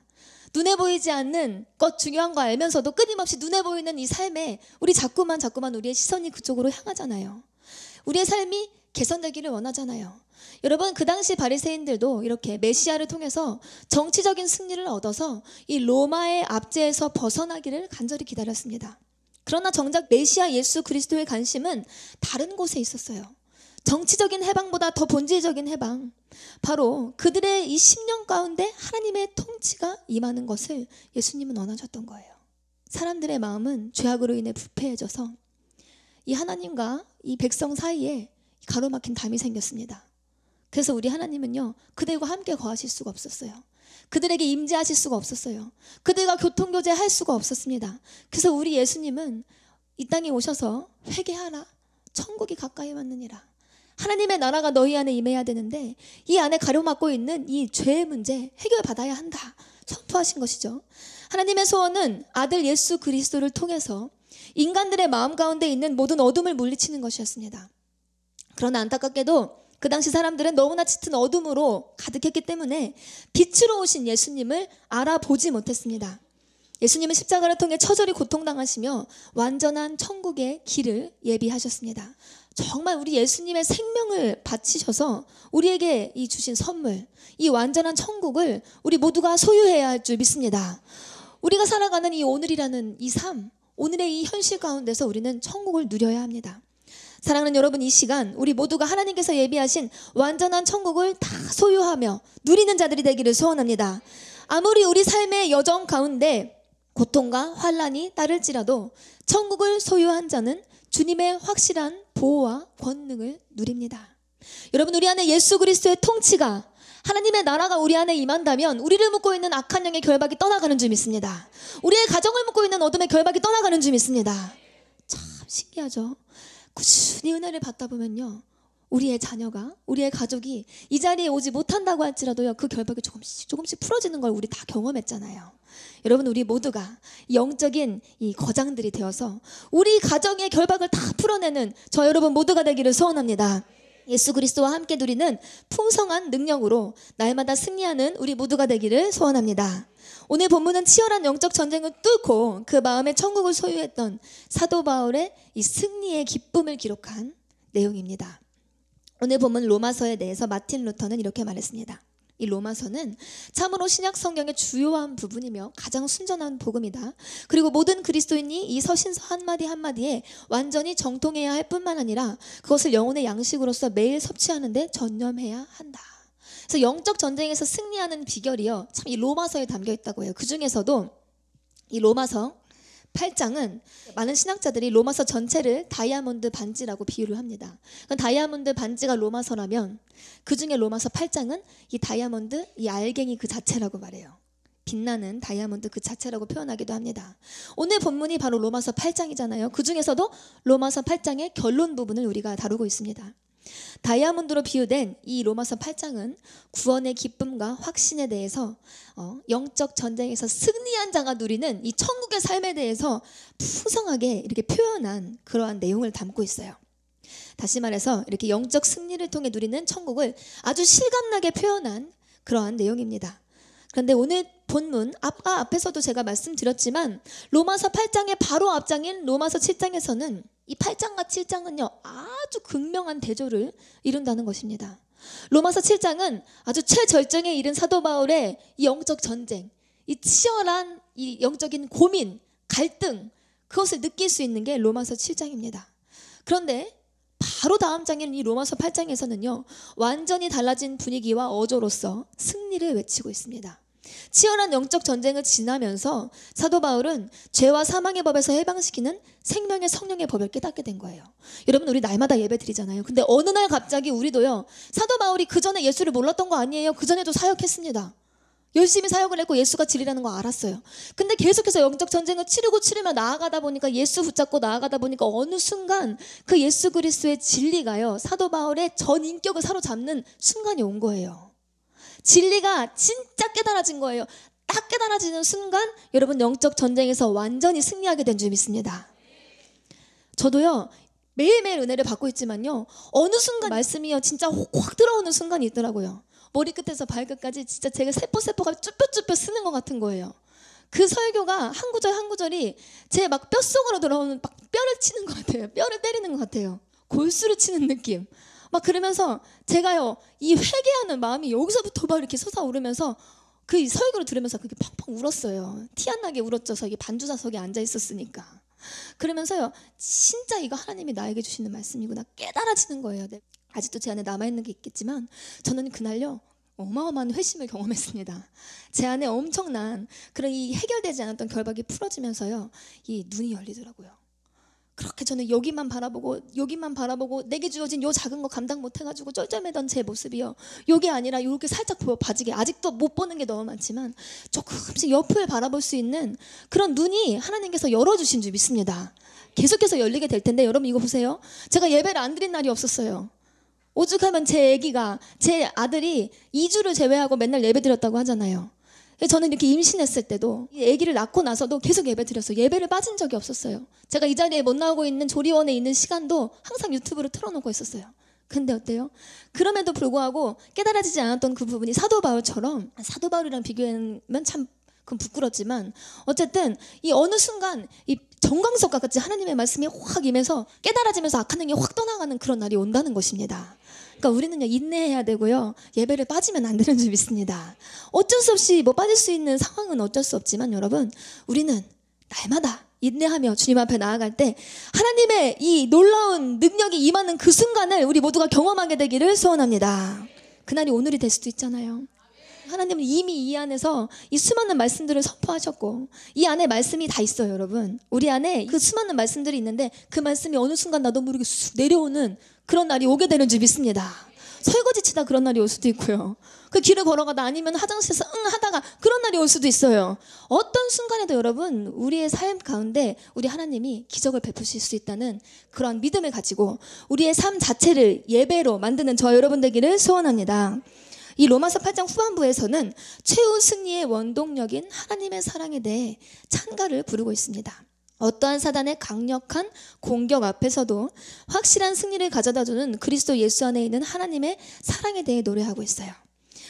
눈에 보이지 않는 것 중요한 거 알면서도 끊임없이 눈에 보이는 이 삶에 우리 자꾸만 우리의 시선이 그쪽으로 향하잖아요. 우리의 삶이 개선되기를 원하잖아요. 여러분, 그 당시 바리새인들도 이렇게 메시아를 통해서 정치적인 승리를 얻어서 이 로마의 압제에서 벗어나기를 간절히 기다렸습니다. 그러나 정작 메시아 예수 그리스도의 관심은 다른 곳에 있었어요. 정치적인 해방보다 더 본질적인 해방, 바로 그들의 이 10년 가운데 하나님의 통치가 임하는 것을 예수님은 원하셨던 거예요. 사람들의 마음은 죄악으로 인해 부패해져서 이 하나님과 이 백성 사이에 가로막힌 담이 생겼습니다. 그래서 우리 하나님은요, 그들과 함께 거하실 수가 없었어요. 그들에게 임재하실 수가 없었어요. 그들과 교통교제할 수가 없었습니다. 그래서 우리 예수님은 이 땅에 오셔서 회개하라 천국이 가까이 왔느니라. 하나님의 나라가 너희 안에 임해야 되는데 이 안에 가로막고 있는 이 죄의 문제 해결받아야 한다 선포하신 것이죠. 하나님의 소원은 아들 예수 그리스도를 통해서 인간들의 마음 가운데 있는 모든 어둠을 물리치는 것이었습니다. 그러나 안타깝게도 그 당시 사람들은 너무나 짙은 어둠으로 가득했기 때문에 빛으로 오신 예수님을 알아보지 못했습니다. 예수님은 십자가를 통해 처절히 고통당하시며 완전한 천국의 길을 예비하셨습니다. 정말 우리 예수님의 생명을 바치셔서 우리에게 이 주신 선물, 이 완전한 천국을 우리 모두가 소유해야 할 줄 믿습니다. 우리가 살아가는 이 오늘이라는 이 삶, 오늘의 이 현실 가운데서 우리는 천국을 누려야 합니다. 사랑하는 여러분, 이 시간 우리 모두가 하나님께서 예비하신 완전한 천국을 다 소유하며 누리는 자들이 되기를 소원합니다. 아무리 우리 삶의 여정 가운데 고통과 환난이 따를지라도 천국을 소유한 자는 주님의 확실한 보호와 권능을 누립니다. 여러분, 우리 안에 예수 그리스도의 통치가, 하나님의 나라가 우리 안에 임한다면 우리를 묶고 있는 악한 영의 결박이 떠나가는 줄 믿습니다. 우리의 가정을 묶고 있는 어둠의 결박이 떠나가는 줄 믿습니다. 참 신기하죠. 꾸준히 은혜를 받다 보면요, 우리의 자녀가, 우리의 가족이 이 자리에 오지 못한다고 할지라도요, 그 결박이 조금씩 풀어지는 걸 우리 다 경험했잖아요. 여러분, 우리 모두가 영적인 이 거장들이 되어서 우리 가정의 결박을 다 풀어내는 저 여러분 모두가 되기를 소원합니다. 예수 그리스도와 함께 누리는 풍성한 능력으로 날마다 승리하는 우리 모두가 되기를 소원합니다. 오늘 본문은 치열한 영적 전쟁을 뚫고 그 마음에 천국을 소유했던 사도 바울의 이 승리의 기쁨을 기록한 내용입니다. 오늘 본문 로마서에 대해서 마틴 루터는 이렇게 말했습니다. 이 로마서는 참으로 신약 성경의 주요한 부분이며 가장 순전한 복음이다. 그리고 모든 그리스도인이 이 서신서 한마디 한마디에 완전히 정통해야 할 뿐만 아니라 그것을 영혼의 양식으로서 매일 섭취하는 데 전념해야 한다. 그래서 영적 전쟁에서 승리하는 비결이요, 참 이 로마서에 담겨 있다고 해요. 그 중에서도 이 로마서 8장은 많은 신학자들이 로마서 전체를 다이아몬드 반지라고 비유를 합니다. 다이아몬드 반지가 로마서라면 그 중에 로마서 8장은 이 다이아몬드, 이 알갱이 그 자체라고 말해요. 빛나는 다이아몬드 그 자체라고 표현하기도 합니다. 오늘 본문이 바로 로마서 8장이잖아요. 그 중에서도 로마서 8장의 결론 부분을 우리가 다루고 있습니다. 다이아몬드로 비유된 이 로마서 8장은 구원의 기쁨과 확신에 대해서 영적 전쟁에서 승리한 자가 누리는 이 천국의 삶에 대해서 풍성하게 이렇게 표현한 그러한 내용을 담고 있어요. 다시 말해서 이렇게 영적 승리를 통해 누리는 천국을 아주 실감나게 표현한 그러한 내용입니다. 그런데 오늘 본문 앞에서도 제가 말씀드렸지만 로마서 8장의 바로 앞장인 로마서 7장에서는 이 8장과 7장은요 아주 극명한 대조를 이룬다는 것입니다. 로마서 7장은 아주 최절정에 이른 사도 바울의 이 영적 전쟁, 이 치열한 이 영적인 고민, 갈등, 그것을 느낄 수 있는 게 로마서 7장입니다. 그런데 바로 다음 장인 이 로마서 8장에서는요 완전히 달라진 분위기와 어조로서 승리를 외치고 있습니다. 치열한 영적 전쟁을 지나면서 사도 바울은 죄와 사망의 법에서 해방시키는 생명의 성령의 법을 깨닫게 된 거예요. 여러분, 우리 날마다 예배 드리잖아요. 근데 어느 날 갑자기 우리도요, 사도 바울이 그전에 예수를 몰랐던 거 아니에요? 그전에도 사역했습니다. 열심히 사역을 했고 예수가 진리라는 거 알았어요. 근데 계속해서 영적 전쟁을 치르며 나아가다 보니까, 예수 붙잡고 나아가다 보니까 어느 순간 그 예수 그리스도의 진리가요 사도 바울의 전 인격을 사로잡는 순간이 온 거예요. 진리가 진짜 깨달아진 거예요. 딱 깨달아지는 순간 여러분 영적 전쟁에서 완전히 승리하게 된 줄 믿습니다. 저도요 매일매일 은혜를 받고 있지만요 어느 순간 말씀이요 진짜 확 들어오는 순간이 있더라고요. 머리끝에서 발끝까지 진짜 제가 세포가 쭈뼛쭈뼛 쓰는 것 같은 거예요. 그 설교가 한 구절 한 구절이 제 막 뼛속으로 들어오는 막 뼈를 치는 것 같아요. 뼈를 때리는 것 같아요. 골수를 치는 느낌. 막 그러면서 제가요 이 회개하는 마음이 여기서부터 막 이렇게 솟아오르면서 그 설교를 들으면서 그게 펑펑 울었어요. 티 안 나게 울었죠. 저기 반주사석에 앉아 있었으니까. 그러면서요 진짜 이거 하나님이 나에게 주시는 말씀이구나 깨달아지는 거예요. 아직도 제 안에 남아있는 게 있겠지만 저는 그날요 어마어마한 회심을 경험했습니다. 제 안에 엄청난 그런 이 해결되지 않았던 결박이 풀어지면서요 이 눈이 열리더라고요. 그렇게 저는 여기만 바라보고 내게 주어진 요 작은 거 감당 못해가지고 쩔쩔매던 제 모습이요 요게 아니라 이렇게 살짝 봐지게, 아직도 못 보는 게 너무 많지만 조금씩 옆을 바라볼 수 있는 그런 눈이 하나님께서 열어주신 줄 믿습니다. 계속해서 열리게 될 텐데 여러분 이거 보세요. 제가 예배를 안 드린 날이 없었어요. 오죽하면 제 아들이 2주를 제외하고 맨날 예배 드렸다고 하잖아요. 저는 이렇게 임신했을 때도 아기를 낳고 나서도 계속 예배 드렸어요. 예배를 빠진 적이 없었어요. 제가 이 자리에 못 나오고 있는 조리원에 있는 시간도 항상 유튜브를 틀어놓고 있었어요. 근데 어때요? 그럼에도 불구하고 깨달아지지 않았던 그 부분이 사도 바울처럼, 사도 바울이랑 비교하면 참 그건 부끄럽지만 어쨌든 이 어느 순간 이 정광석과 같이 하나님의 말씀이 확 임해서 깨달아지면서 악한 능력이 확 떠나가는 그런 날이 온다는 것입니다. 그러니까 우리는요 인내해야 되고요 예배를 빠지면 안 되는 줄 믿습니다. 어쩔 수 없이 뭐 빠질 수 있는 상황은 어쩔 수 없지만 여러분 우리는 날마다 인내하며 주님 앞에 나아갈 때 하나님의 이 놀라운 능력이 임하는 그 순간을 우리 모두가 경험하게 되기를 소원합니다. 그날이 오늘이 될 수도 있잖아요. 하나님은 이미 이 안에서 이 수많은 말씀들을 선포하셨고 이 안에 말씀이 다 있어요. 여러분 우리 안에 그 수많은 말씀들이 있는데 그 말씀이 어느 순간 나도 모르게 쑥 내려오는 그런 날이 오게 되는 줄 믿습니다. 설거지 치다 그런 날이 올 수도 있고요. 그 길을 걸어가다 아니면 화장실에서 하다가 그런 날이 올 수도 있어요. 어떤 순간에도 여러분 우리의 삶 가운데 우리 하나님이 기적을 베푸실 수 있다는 그런 믿음을 가지고 우리의 삶 자체를 예배로 만드는 저 여러분 되기를 소원합니다. 이 로마서 8장 후반부에서는 최후 승리의 원동력인 하나님의 사랑에 대해 찬가를 부르고 있습니다. 어떠한 사단의 강력한 공격 앞에서도 확실한 승리를 가져다주는 그리스도 예수 안에 있는 하나님의 사랑에 대해 노래하고 있어요.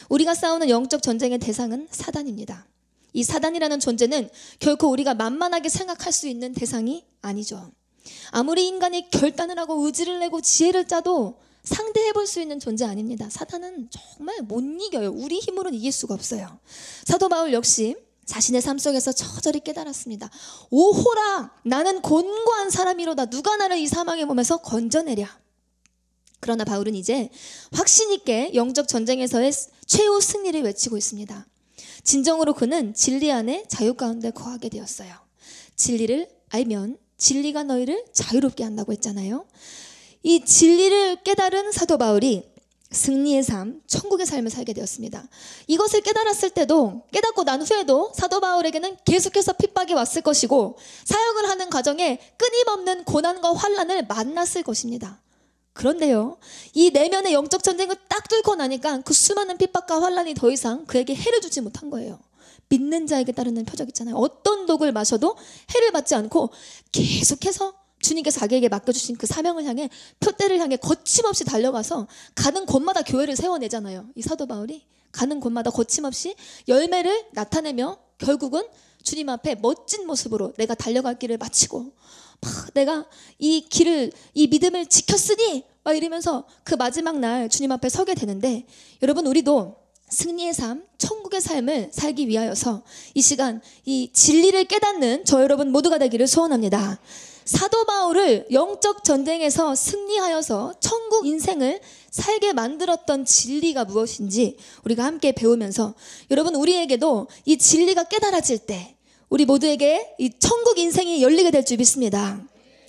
우리가 싸우는 영적 전쟁의 대상은 사단입니다. 이 사단이라는 존재는 결코 우리가 만만하게 생각할 수 있는 대상이 아니죠. 아무리 인간이 결단을 하고 의지를 내고 지혜를 짜도 상대해 볼 수 있는 존재 아닙니다. 사단은 정말 못 이겨요. 우리 힘으로는 이길 수가 없어요. 사도 바울 역시 자신의 삶 속에서 저절히 깨달았습니다. 오호라, 나는 곤고한 사람이로다. 누가 나를 이 사망의 몸에서 건져내랴. 그러나 바울은 이제 확신 있게 영적 전쟁에서의 최후 승리를 외치고 있습니다. 진정으로 그는 진리 안에 자유 가운데 거하게 되었어요. 진리를 알면 진리가 너희를 자유롭게 한다고 했잖아요. 이 진리를 깨달은 사도 바울이 승리의 삶, 천국의 삶을 살게 되었습니다. 이것을 깨달았을 때도, 깨닫고 난 후에도 사도 바울에게는 계속해서 핍박이 왔을 것이고 사역을 하는 과정에 끊임없는 고난과 환난을 만났을 것입니다. 그런데요, 이 내면의 영적 전쟁을 딱 뚫고 나니까 그 수많은 핍박과 환난이 더 이상 그에게 해를 주지 못한 거예요. 믿는 자에게 따르는 표적 있잖아요. 어떤 독을 마셔도 해를 받지 않고 계속해서 주님께서 자기에게 맡겨주신 그 사명을 향해, 표대를 향해 거침없이 달려가서 가는 곳마다 교회를 세워내잖아요. 이 사도 바울이 가는 곳마다 거침없이 열매를 나타내며 결국은 주님 앞에 멋진 모습으로 내가 달려갈 길을 마치고 막 내가 이 길을, 이 믿음을 지켰으니 막 이러면서 그 마지막 날 주님 앞에 서게 되는데, 여러분 우리도 승리의 삶, 천국의 삶을 살기 위하여서 이 시간 이 진리를 깨닫는 저 여러분 모두가 되기를 소원합니다. 사도 바울을 영적 전쟁에서 승리하여서 천국 인생을 살게 만들었던 진리가 무엇인지 우리가 함께 배우면서, 여러분 우리에게도 이 진리가 깨달아질 때 우리 모두에게 이 천국 인생이 열리게 될 줄 믿습니다.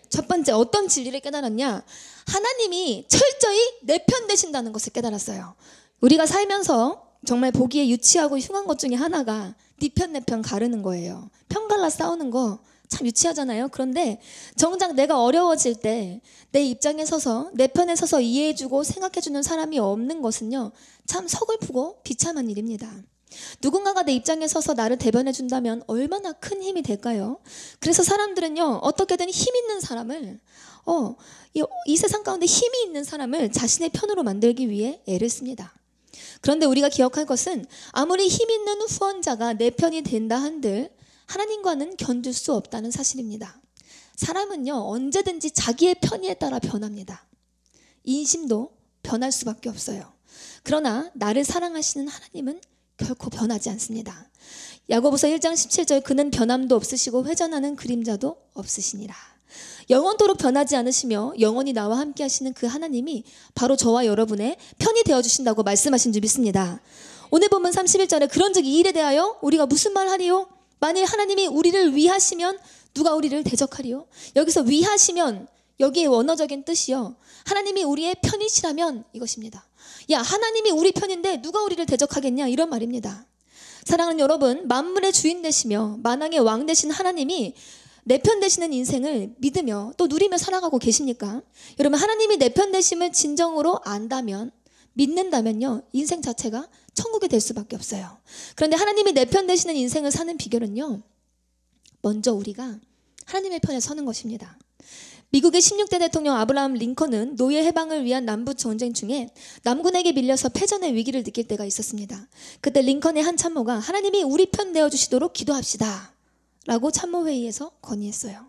첫 번째, 어떤 진리를 깨달았냐? 하나님이 철저히 내 편 되신다는 것을 깨달았어요. 우리가 살면서 정말 보기에 유치하고 흉한 것 중에 하나가 네 편 내 편 가르는 거예요. 편 갈라 싸우는 거 참 유치하잖아요. 그런데 정작 내가 어려워질 때 내 입장에 서서, 내 편에 서서 이해해주고 생각해주는 사람이 없는 것은요, 참 서글프고 비참한 일입니다. 누군가가 내 입장에 서서 나를 대변해준다면 얼마나 큰 힘이 될까요? 그래서 사람들은요, 어떻게든 힘 있는 사람을, 이 세상 가운데 힘이 있는 사람을 자신의 편으로 만들기 위해 애를 씁니다. 그런데 우리가 기억할 것은, 아무리 힘 있는 후원자가 내 편이 된다 한들 하나님과는 견줄 수 없다는 사실입니다. 사람은요, 언제든지 자기의 편의에 따라 변합니다. 인심도 변할 수밖에 없어요. 그러나 나를 사랑하시는 하나님은 결코 변하지 않습니다. 야고보서 1장 17절, 그는 변함도 없으시고 회전하는 그림자도 없으시니라. 영원토록 변하지 않으시며 영원히 나와 함께 하시는 그 하나님이 바로 저와 여러분의 편이 되어주신다고 말씀하신 줄 믿습니다. 오늘 본문 31절에 그런즉 이 일에 대하여 우리가 무슨 말 하리요? 만일 하나님이 우리를 위하시면 누가 우리를 대적하리요? 여기서 위하시면, 여기에 원어적인 뜻이요, 하나님이 우리의 편이시라면 이것입니다. 야, 하나님이 우리 편인데 누가 우리를 대적하겠냐, 이런 말입니다. 사랑하는 여러분, 만물의 주인 되시며 만왕의 왕 되신 하나님이 내 편 되시는 인생을 믿으며 또 누리며 살아가고 계십니까? 여러분, 하나님이 내 편 되심을 진정으로 안다면, 믿는다면요, 인생 자체가 천국이 될 수밖에 없어요. 그런데 하나님이 내 편 되시는 인생을 사는 비결은요, 먼저 우리가 하나님의 편에 서는 것입니다. 미국의 16대 대통령 아브라함 링컨은 노예 해방을 위한 남북 전쟁 중에 남군에게 밀려서 패전의 위기를 느낄 때가 있었습니다. 그때 링컨의 한 참모가 하나님이 우리 편 되어주시도록 기도합시다 라고 참모회의에서 건의했어요.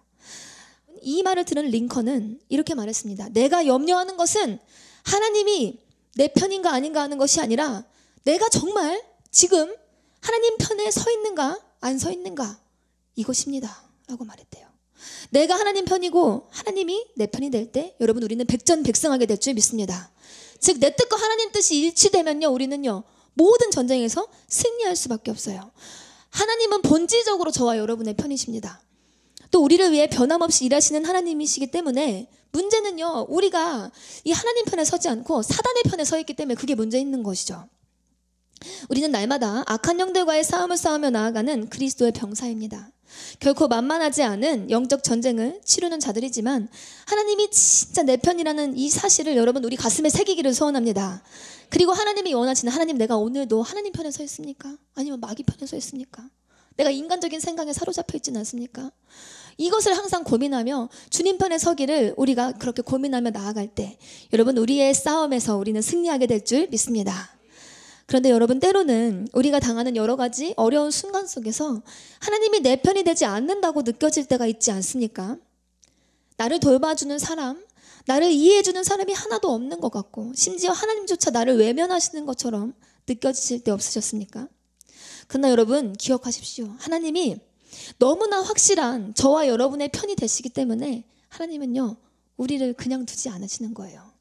이 말을 들은 링컨은 이렇게 말했습니다. 내가 염려하는 것은 하나님이 내 편인가 아닌가 하는 것이 아니라 내가 정말 지금 하나님 편에 서 있는가 안 서 있는가, 이것입니다 라고 말했대요. 내가 하나님 편이고 하나님이 내 편이 될 때 여러분, 우리는 백전백승하게 될 줄 믿습니다. 즉 내 뜻과 하나님 뜻이 일치되면요, 우리는요 모든 전쟁에서 승리할 수밖에 없어요. 하나님은 본질적으로 저와 여러분의 편이십니다. 또 우리를 위해 변함없이 일하시는 하나님이시기 때문에 문제는요, 우리가 이 하나님 편에 서지 않고 사단의 편에 서 있기 때문에 그게 문제 있는 것이죠. 우리는 날마다 악한 영들과의 싸움을 싸우며 나아가는 그리스도의 병사입니다. 결코 만만하지 않은 영적 전쟁을 치르는 자들이지만 하나님이 진짜 내 편이라는 이 사실을 여러분 우리 가슴에 새기기를 소원합니다. 그리고 하나님이 원하시는, 하나님 내가 오늘도 하나님 편에 서 있습니까? 아니면 마귀 편에 서 있습니까? 내가 인간적인 생각에 사로잡혀 있지는 않습니까? 이것을 항상 고민하며 주님 편에 서기를 우리가 그렇게 고민하며 나아갈 때 여러분 우리의 싸움에서 우리는 승리하게 될 줄 믿습니다. 그런데 여러분 때로는 우리가 당하는 여러 가지 어려운 순간 속에서 하나님이 내 편이 되지 않는다고 느껴질 때가 있지 않습니까? 나를 돌봐주는 사람, 나를 이해해주는 사람이 하나도 없는 것 같고 심지어 하나님조차 나를 외면하시는 것처럼 느껴지실 때 없으셨습니까? 그러나 여러분 기억하십시오. 하나님이 너무나 확실한 저와 여러분의 편이 되시기 때문에 하나님은요 우리를 그냥 두지 않으시는 거예요.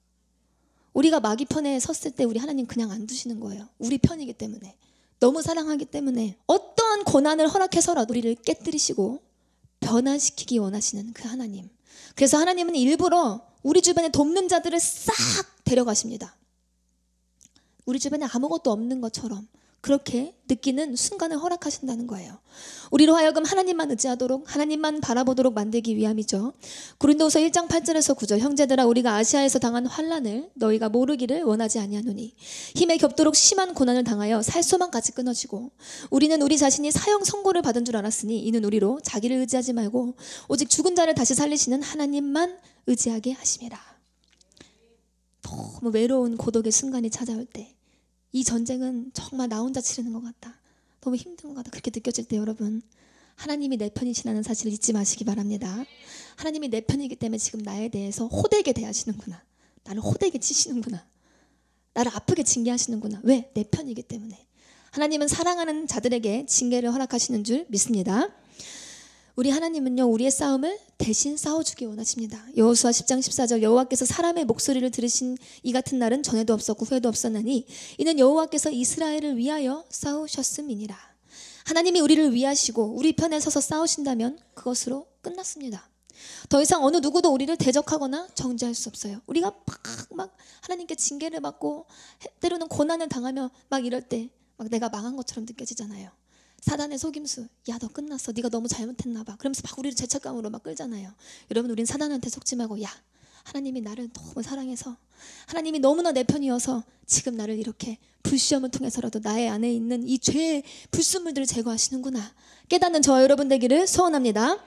우리가 마귀 편에 섰을 때 우리 하나님 그냥 안 두시는 거예요. 우리 편이기 때문에, 너무 사랑하기 때문에 어떠한 고난을 허락해서라도 우리를 깨뜨리시고 변화시키기 원하시는 그 하나님. 그래서 하나님은 일부러 우리 주변에 돕는 자들을 싹 데려가십니다. 우리 주변에 아무것도 없는 것처럼 그렇게 느끼는 순간을 허락하신다는 거예요. 우리로 하여금 하나님만 의지하도록, 하나님만 바라보도록 만들기 위함이죠. 고린도후서 1장 8절에서 9절, 형제들아 우리가 아시아에서 당한 환난을 너희가 모르기를 원하지 아니하노니 힘에 겹도록 심한 고난을 당하여 살 소망까지 끊어지고 우리는 우리 자신이 사형 선고를 받은 줄 알았으니 이는 우리로 자기를 의지하지 말고 오직 죽은 자를 다시 살리시는 하나님만 의지하게 하심이라. 너무 외로운 고독의 순간이 찾아올 때 이 전쟁은 정말 나 혼자 치르는 것 같다, 너무 힘든 것 같다, 그렇게 느껴질 때 여러분 하나님이 내 편이시라는 사실을 잊지 마시기 바랍니다. 하나님이 내 편이기 때문에 지금 나에 대해서 호되게 대하시는구나, 나를 호되게 치시는구나, 나를 아프게 징계하시는구나. 왜? 내 편이기 때문에. 하나님은 사랑하는 자들에게 징계를 허락하시는 줄 믿습니다. 우리 하나님은요 우리의 싸움을 대신 싸워주기 원하십니다. 여호수아 10장 14절, 여호와께서 사람의 목소리를 들으신 이 같은 날은 전에도 없었고 후에도 없었나니 이는 여호와께서 이스라엘을 위하여 싸우셨음이니라. 하나님이 우리를 위하시고 우리 편에 서서 싸우신다면 그것으로 끝났습니다. 더 이상 어느 누구도 우리를 대적하거나 정죄할 수 없어요. 우리가 막 하나님께 징계를 받고 때로는 고난을 당하며 막 이럴 때 막 내가 망한 것처럼 느껴지잖아요. 사단의 속임수, 야 너 끝났어, 네가 너무 잘못했나 봐, 그러면서 막 우리를 죄책감으로 막 끌잖아요. 여러분 우린 사단한테 속지 말고, 야 하나님이 나를 너무 사랑해서, 하나님이 너무나 내 편이어서 지금 나를 이렇게 불시험을 통해서라도 나의 안에 있는 이 죄의 불순물들을 제거하시는구나 깨닫는 저와 여러분 되기를 소원합니다.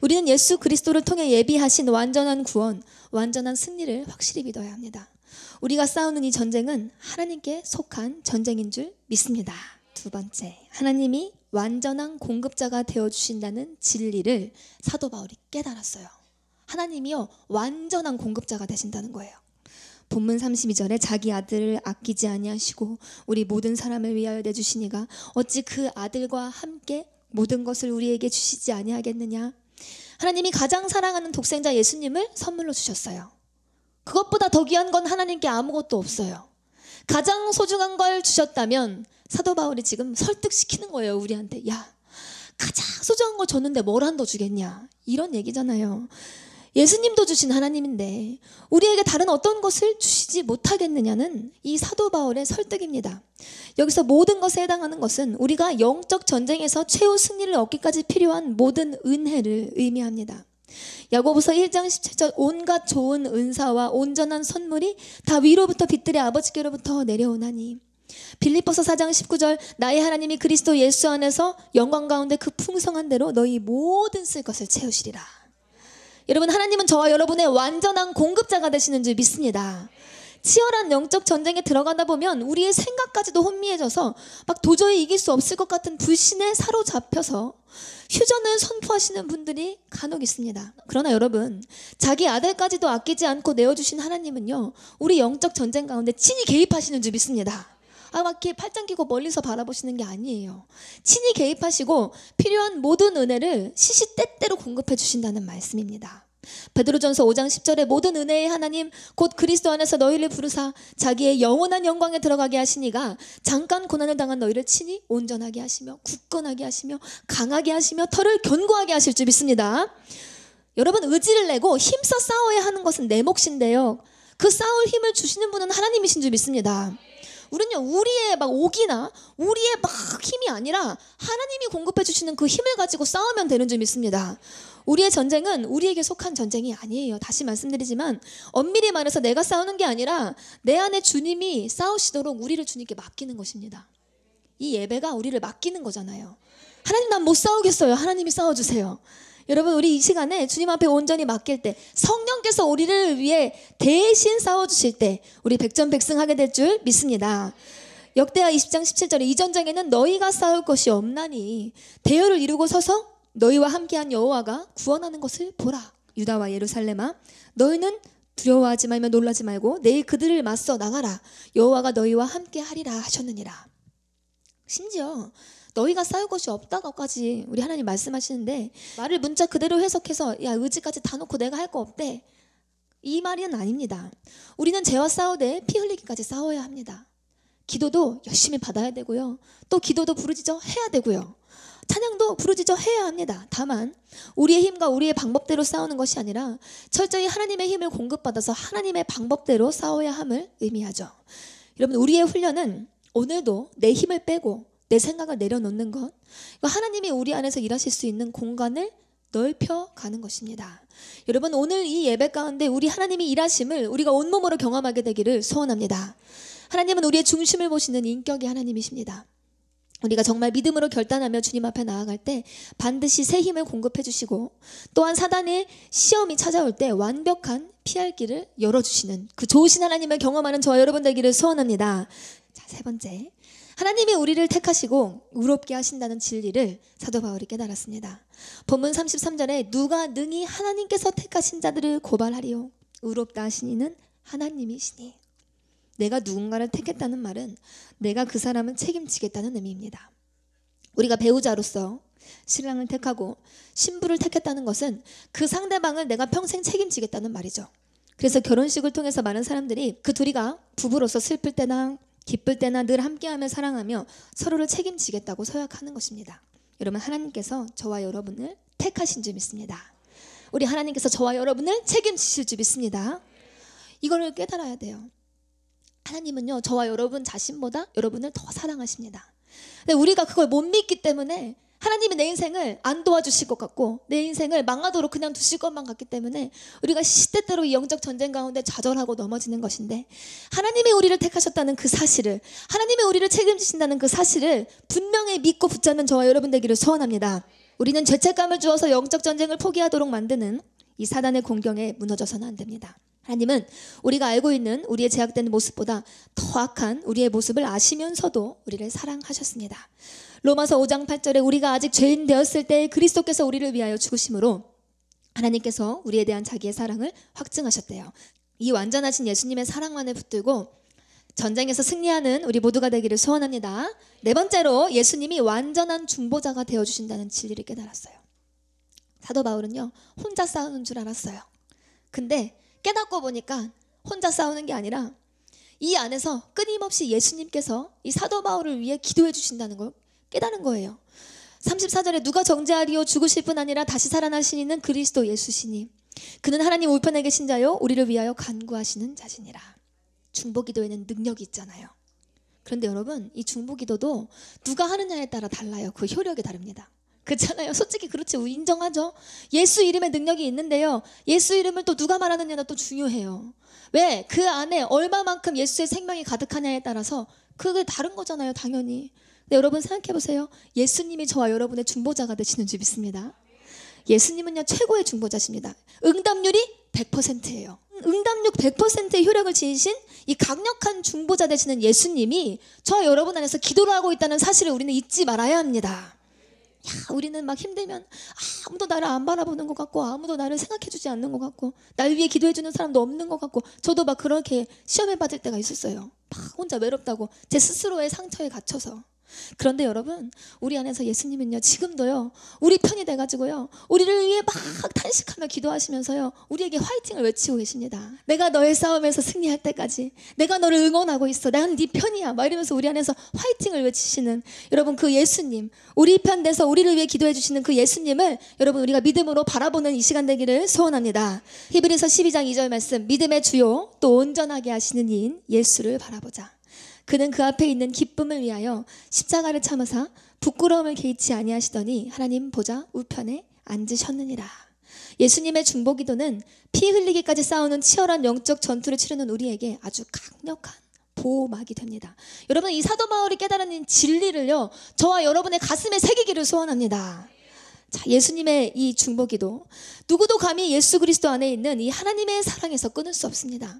우리는 예수 그리스도를 통해 예비하신 완전한 구원, 완전한 승리를 확실히 믿어야 합니다. 우리가 싸우는 이 전쟁은 하나님께 속한 전쟁인 줄 믿습니다. 두 번째, 하나님이 완전한 공급자가 되어주신다는 진리를 사도 바울이 깨달았어요. 하나님이요 완전한 공급자가 되신다는 거예요. 본문 32절에 자기 아들을 아끼지 아니하시고 우리 모든 사람을 위하여 내주시니가 어찌 그 아들과 함께 모든 것을 우리에게 주시지 아니하겠느냐. 하나님이 가장 사랑하는 독생자 예수님을 선물로 주셨어요. 그것보다 더 귀한 건 하나님께 아무것도 없어요. 가장 소중한 걸 주셨다면 사도 바울이 지금 설득시키는 거예요. 우리한테. 야 가장 소중한 걸 줬는데 뭘 한 더 주겠냐, 이런 얘기잖아요. 예수님도 주신 하나님인데 우리에게 다른 어떤 것을 주시지 못하겠느냐는 이 사도 바울의 설득입니다. 여기서 모든 것에 해당하는 것은 우리가 영적 전쟁에서 최후 승리를 얻기까지 필요한 모든 은혜를 의미합니다. 야고보서 1장 17절, 온갖 좋은 은사와 온전한 선물이 다 위로부터 빛들의 아버지께로부터 내려오나니. 빌립보서 4장 19절, 나의 하나님이 그리스도 예수 안에서 영광 가운데 그 풍성한 대로 너희 모든 쓸 것을 채우시리라. 여러분 하나님은 저와 여러분의 완전한 공급자가 되시는 줄 믿습니다. 치열한 영적 전쟁에 들어가다 보면 우리의 생각까지도 혼미해져서 막 도저히 이길 수 없을 것 같은 불신에 사로잡혀서 휴전을 선포하시는 분들이 간혹 있습니다. 그러나 여러분 자기 아들까지도 아끼지 않고 내어주신 하나님은요 우리 영적 전쟁 가운데 친히 개입하시는 줄 믿습니다. 막 이렇게 팔짱 끼고 멀리서 바라보시는 게 아니에요. 친히 개입하시고 필요한 모든 은혜를 시시때때로 공급해 주신다는 말씀입니다. 베드로전서 5장 10절에 모든 은혜의 하나님 곧 그리스도 안에서 너희를 부르사 자기의 영원한 영광에 들어가게 하시니가 잠깐 고난을 당한 너희를 친히 온전하게 하시며 굳건하게 하시며 강하게 하시며 털을 견고하게 하실 줄 믿습니다. 여러분, 의지를 내고 힘써 싸워야 하는 것은 내 몫인데요, 그 싸울 힘을 주시는 분은 하나님이신 줄 믿습니다. 우리는요, 우리의 막 오기나 우리의 막 힘이 아니라 하나님이 공급해 주시는 그 힘을 가지고 싸우면 되는 줄 믿습니다. 우리의 전쟁은 우리에게 속한 전쟁이 아니에요. 다시 말씀드리지만 엄밀히 말해서 내가 싸우는 게 아니라 내 안에 주님이 싸우시도록 우리를 주님께 맡기는 것입니다. 이 예배가 우리를 맡기는 거잖아요. 하나님, 난 못 싸우겠어요. 하나님이 싸워주세요. 여러분, 우리 이 시간에 주님 앞에 온전히 맡길 때, 성령께서 우리를 위해 대신 싸워주실 때 우리 백전백승하게 될 줄 믿습니다. 역대하 20장 17절에 이 전쟁에는 너희가 싸울 것이 없나니 대열을 이루고 서서 너희와 함께한 여호와가 구원하는 것을 보라. 유다와 예루살렘아, 너희는 두려워하지 말며 놀라지 말고 내일 그들을 맞서 나가라. 여호와가 너희와 함께하리라 하셨느니라. 심지어 너희가 싸울 것이 없다고까지 우리 하나님 말씀하시는데, 말을 문자 그대로 해석해서 야, 의지까지 다 놓고 내가 할 거 없대, 이 말은 아닙니다. 우리는 죄와 싸우되 피 흘리기까지 싸워야 합니다. 기도도 열심히 받아야 되고요, 또 기도도 부르짖어 해야 되고요, 찬양도 부르짖어 해야 합니다. 다만 우리의 힘과 우리의 방법대로 싸우는 것이 아니라 철저히 하나님의 힘을 공급받아서 하나님의 방법대로 싸워야 함을 의미하죠. 여러분, 우리의 훈련은 오늘도 내 힘을 빼고 내 생각을 내려놓는 것, 하나님이 우리 안에서 일하실 수 있는 공간을 넓혀가는 것입니다. 여러분, 오늘 이 예배 가운데 우리 하나님이 일하심을 우리가 온몸으로 경험하게 되기를 소원합니다. 하나님은 우리의 중심을 보시는 인격의 하나님이십니다. 우리가 정말 믿음으로 결단하며 주님 앞에 나아갈 때 반드시 새 힘을 공급해 주시고, 또한 사단의 시험이 찾아올 때 완벽한 피할 길을 열어주시는 그 좋으신 하나님을 경험하는 저와 여러분 되기를 소원합니다. 자, 세 번째, 하나님이 우리를 택하시고 의롭게 하신다는 진리를 사도 바울이 깨달았습니다. 본문 33절에 누가 능히 하나님께서 택하신 자들을 고발하리요, 의롭다 하신 이는 하나님이시니. 내가 누군가를 택했다는 말은 내가 그 사람을 책임지겠다는 의미입니다. 우리가 배우자로서 신랑을 택하고 신부를 택했다는 것은 그 상대방을 내가 평생 책임지겠다는 말이죠. 그래서 결혼식을 통해서 많은 사람들이 그 둘이가 부부로서 슬플 때나 기쁠 때나 늘 함께하며 사랑하며 서로를 책임지겠다고 서약하는 것입니다. 여러분, 하나님께서 저와 여러분을 택하신 줄 믿습니다. 우리 하나님께서 저와 여러분을 책임지실 줄 믿습니다. 이거를 깨달아야 돼요. 하나님은요, 저와 여러분 자신보다 여러분을 더 사랑하십니다. 근데 우리가 그걸 못 믿기 때문에 하나님이 내 인생을 안 도와주실 것 같고 내 인생을 망하도록 그냥 두실 것만 같기 때문에 우리가 시대대로 이 영적 전쟁 가운데 좌절하고 넘어지는 것인데, 하나님이 우리를 택하셨다는 그 사실을, 하나님이 우리를 책임지신다는 그 사실을 분명히 믿고 붙잡는 저와 여러분 되기를 소원합니다. 우리는 죄책감을 주어서 영적 전쟁을 포기하도록 만드는 이 사단의 공경에 무너져서는 안 됩니다. 하나님은 우리가 알고 있는 우리의 제약된 모습보다 더 악한 우리의 모습을 아시면서도 우리를 사랑하셨습니다. 로마서 5장 8절에 우리가 아직 죄인 되었을 때 그리스도께서 우리를 위하여 죽으심으로 하나님께서 우리에 대한 자기의 사랑을 확증하셨대요. 이 완전하신 예수님의 사랑만을 붙들고 전쟁에서 승리하는 우리 모두가 되기를 소원합니다. 네 번째로, 예수님이 완전한 중보자가 되어주신다는 진리를 깨달았어요. 사도 바울은요, 혼자 싸우는 줄 알았어요. 근데 깨닫고 보니까 혼자 싸우는 게 아니라 이 안에서 끊임없이 예수님께서 이 사도 바울을 위해 기도해 주신다는 걸 깨달은 거예요. 34절에 누가 정죄하리요, 죽으실 뿐 아니라 다시 살아나신 이는 그리스도 예수시니 그는 하나님 우편에 계신 자요 우리를 위하여 간구하시는 자시니라. 중보기도에는 능력이 있잖아요. 그런데 여러분, 이 중보기도도 누가 하느냐에 따라 달라요. 그 효력이 다릅니다. 그렇잖아요. 솔직히 그렇지, 인정하죠. 예수 이름에 능력이 있는데요, 예수 이름을 또 누가 말하느냐가 또 중요해요. 왜? 그 안에 얼마만큼 예수의 생명이 가득하냐에 따라서 그게 다른 거잖아요, 당연히. 근데 여러분 생각해 보세요. 예수님이 저와 여러분의 중보자가 되시는 줄 믿습니다. 예수님은요, 최고의 중보자십니다. 응답률이 100%예요. 응답률 100%의 효력을 지니신 이 강력한 중보자 되시는 예수님이 저와 여러분 안에서 기도를 하고 있다는 사실을 우리는 잊지 말아야 합니다. 우리는 막 힘들면 아무도 나를 안 바라보는 것 같고 아무도 나를 생각해주지 않는 것 같고 날 위해 기도해주는 사람도 없는 것 같고, 저도 막 그렇게 시험에 받을 때가 있었어요. 막 혼자 외롭다고 제 스스로의 상처에 갇혀서. 그런데 여러분, 우리 안에서 예수님은요, 지금도요, 우리 편이 돼가지고요, 우리를 위해 막 탄식하며 기도하시면서요, 우리에게 화이팅을 외치고 계십니다. 내가 너의 싸움에서 승리할 때까지 내가 너를 응원하고 있어. 나는 네 편이야. 막 이러면서 우리 안에서 화이팅을 외치시는 여러분, 그 예수님, 우리 편 돼서 우리를 위해 기도해 주시는 그 예수님을 여러분, 우리가 믿음으로 바라보는 이 시간 되기를 소원합니다. 히브리서 12장 2절 말씀, 믿음의 주요 또 온전하게 하시는 이인 예수를 바라보자. 그는 그 앞에 있는 기쁨을 위하여 십자가를 참으사 부끄러움을 개의치 아니하시더니 하나님 보좌 우편에 앉으셨느니라. 예수님의 중보기도는 피 흘리기까지 싸우는 치열한 영적 전투를 치르는 우리에게 아주 강력한 보호막이 됩니다. 여러분, 이 사도 바울이 깨달은 진리를요, 저와 여러분의 가슴에 새기기를 소원합니다. 자, 예수님의 이 중보기도, 누구도 감히 예수 그리스도 안에 있는 이 하나님의 사랑에서 끊을 수 없습니다.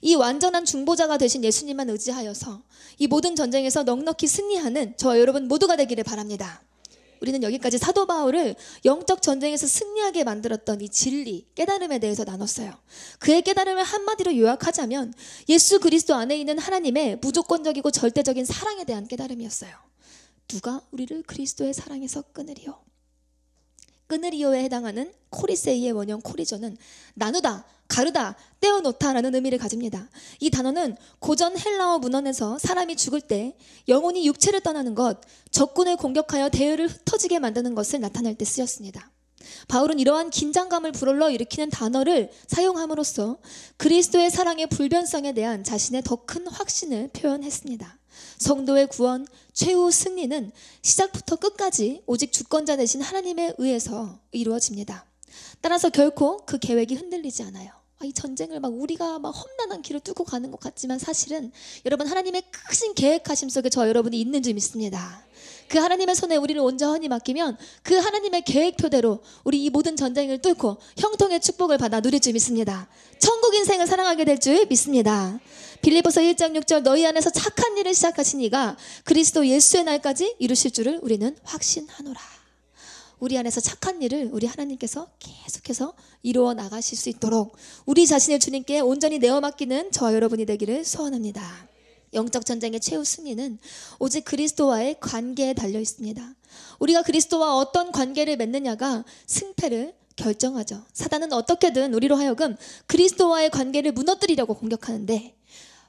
이 완전한 중보자가 되신 예수님만 의지하여서 이 모든 전쟁에서 넉넉히 승리하는 저와 여러분 모두가 되기를 바랍니다. 우리는 여기까지 사도 바울을 영적 전쟁에서 승리하게 만들었던 이 진리, 깨달음에 대해서 나눴어요. 그의 깨달음을 한마디로 요약하자면 예수 그리스도 안에 있는 하나님의 무조건적이고 절대적인 사랑에 대한 깨달음이었어요. 누가 우리를 그리스도의 사랑에서 끊으리요? 끊으리요에 해당하는 코리세이의 원형 코리조는 나누다, 가르다, 떼어놓다라는 의미를 가집니다. 이 단어는 고전 헬라어 문헌에서 사람이 죽을 때 영혼이 육체를 떠나는 것, 적군을 공격하여 대열을 흩어지게 만드는 것을 나타낼 때 쓰였습니다. 바울은 이러한 긴장감을 불러일으키는 단어를 사용함으로써 그리스도의 사랑의 불변성에 대한 자신의 더 큰 확신을 표현했습니다. 성도의 구원, 최후 승리는 시작부터 끝까지 오직 주권자 되신 하나님에 의해서 이루어집니다. 따라서 결코 그 계획이 흔들리지 않아요. 이 전쟁을 우리가 험난한 길을 뚫고 가는 것 같지만 사실은 여러분, 하나님의 크신 계획하심 속에 저 여러분이 있는 줄 믿습니다. 그 하나님의 손에 우리를 온전히 맡기면 그 하나님의 계획표대로 우리 이 모든 전쟁을 뚫고 형통의 축복을 받아 누릴 줄 믿습니다. 천국 인생을 사랑하게 될 줄 믿습니다. 빌립보서 1장 6절, 너희 안에서 착한 일을 시작하신 이가 그리스도 예수의 날까지 이루실 줄을 우리는 확신하노라. 우리 안에서 착한 일을 우리 하나님께서 계속해서 이루어 나가실 수 있도록 우리 자신을 주님께 온전히 내어 맡기는 저와 여러분이 되기를 소원합니다. 영적 전쟁의 최후 승리는 오직 그리스도와의 관계에 달려 있습니다. 우리가 그리스도와 어떤 관계를 맺느냐가 승패를 결정하죠. 사단은 어떻게든 우리로 하여금 그리스도와의 관계를 무너뜨리려고 공격하는데,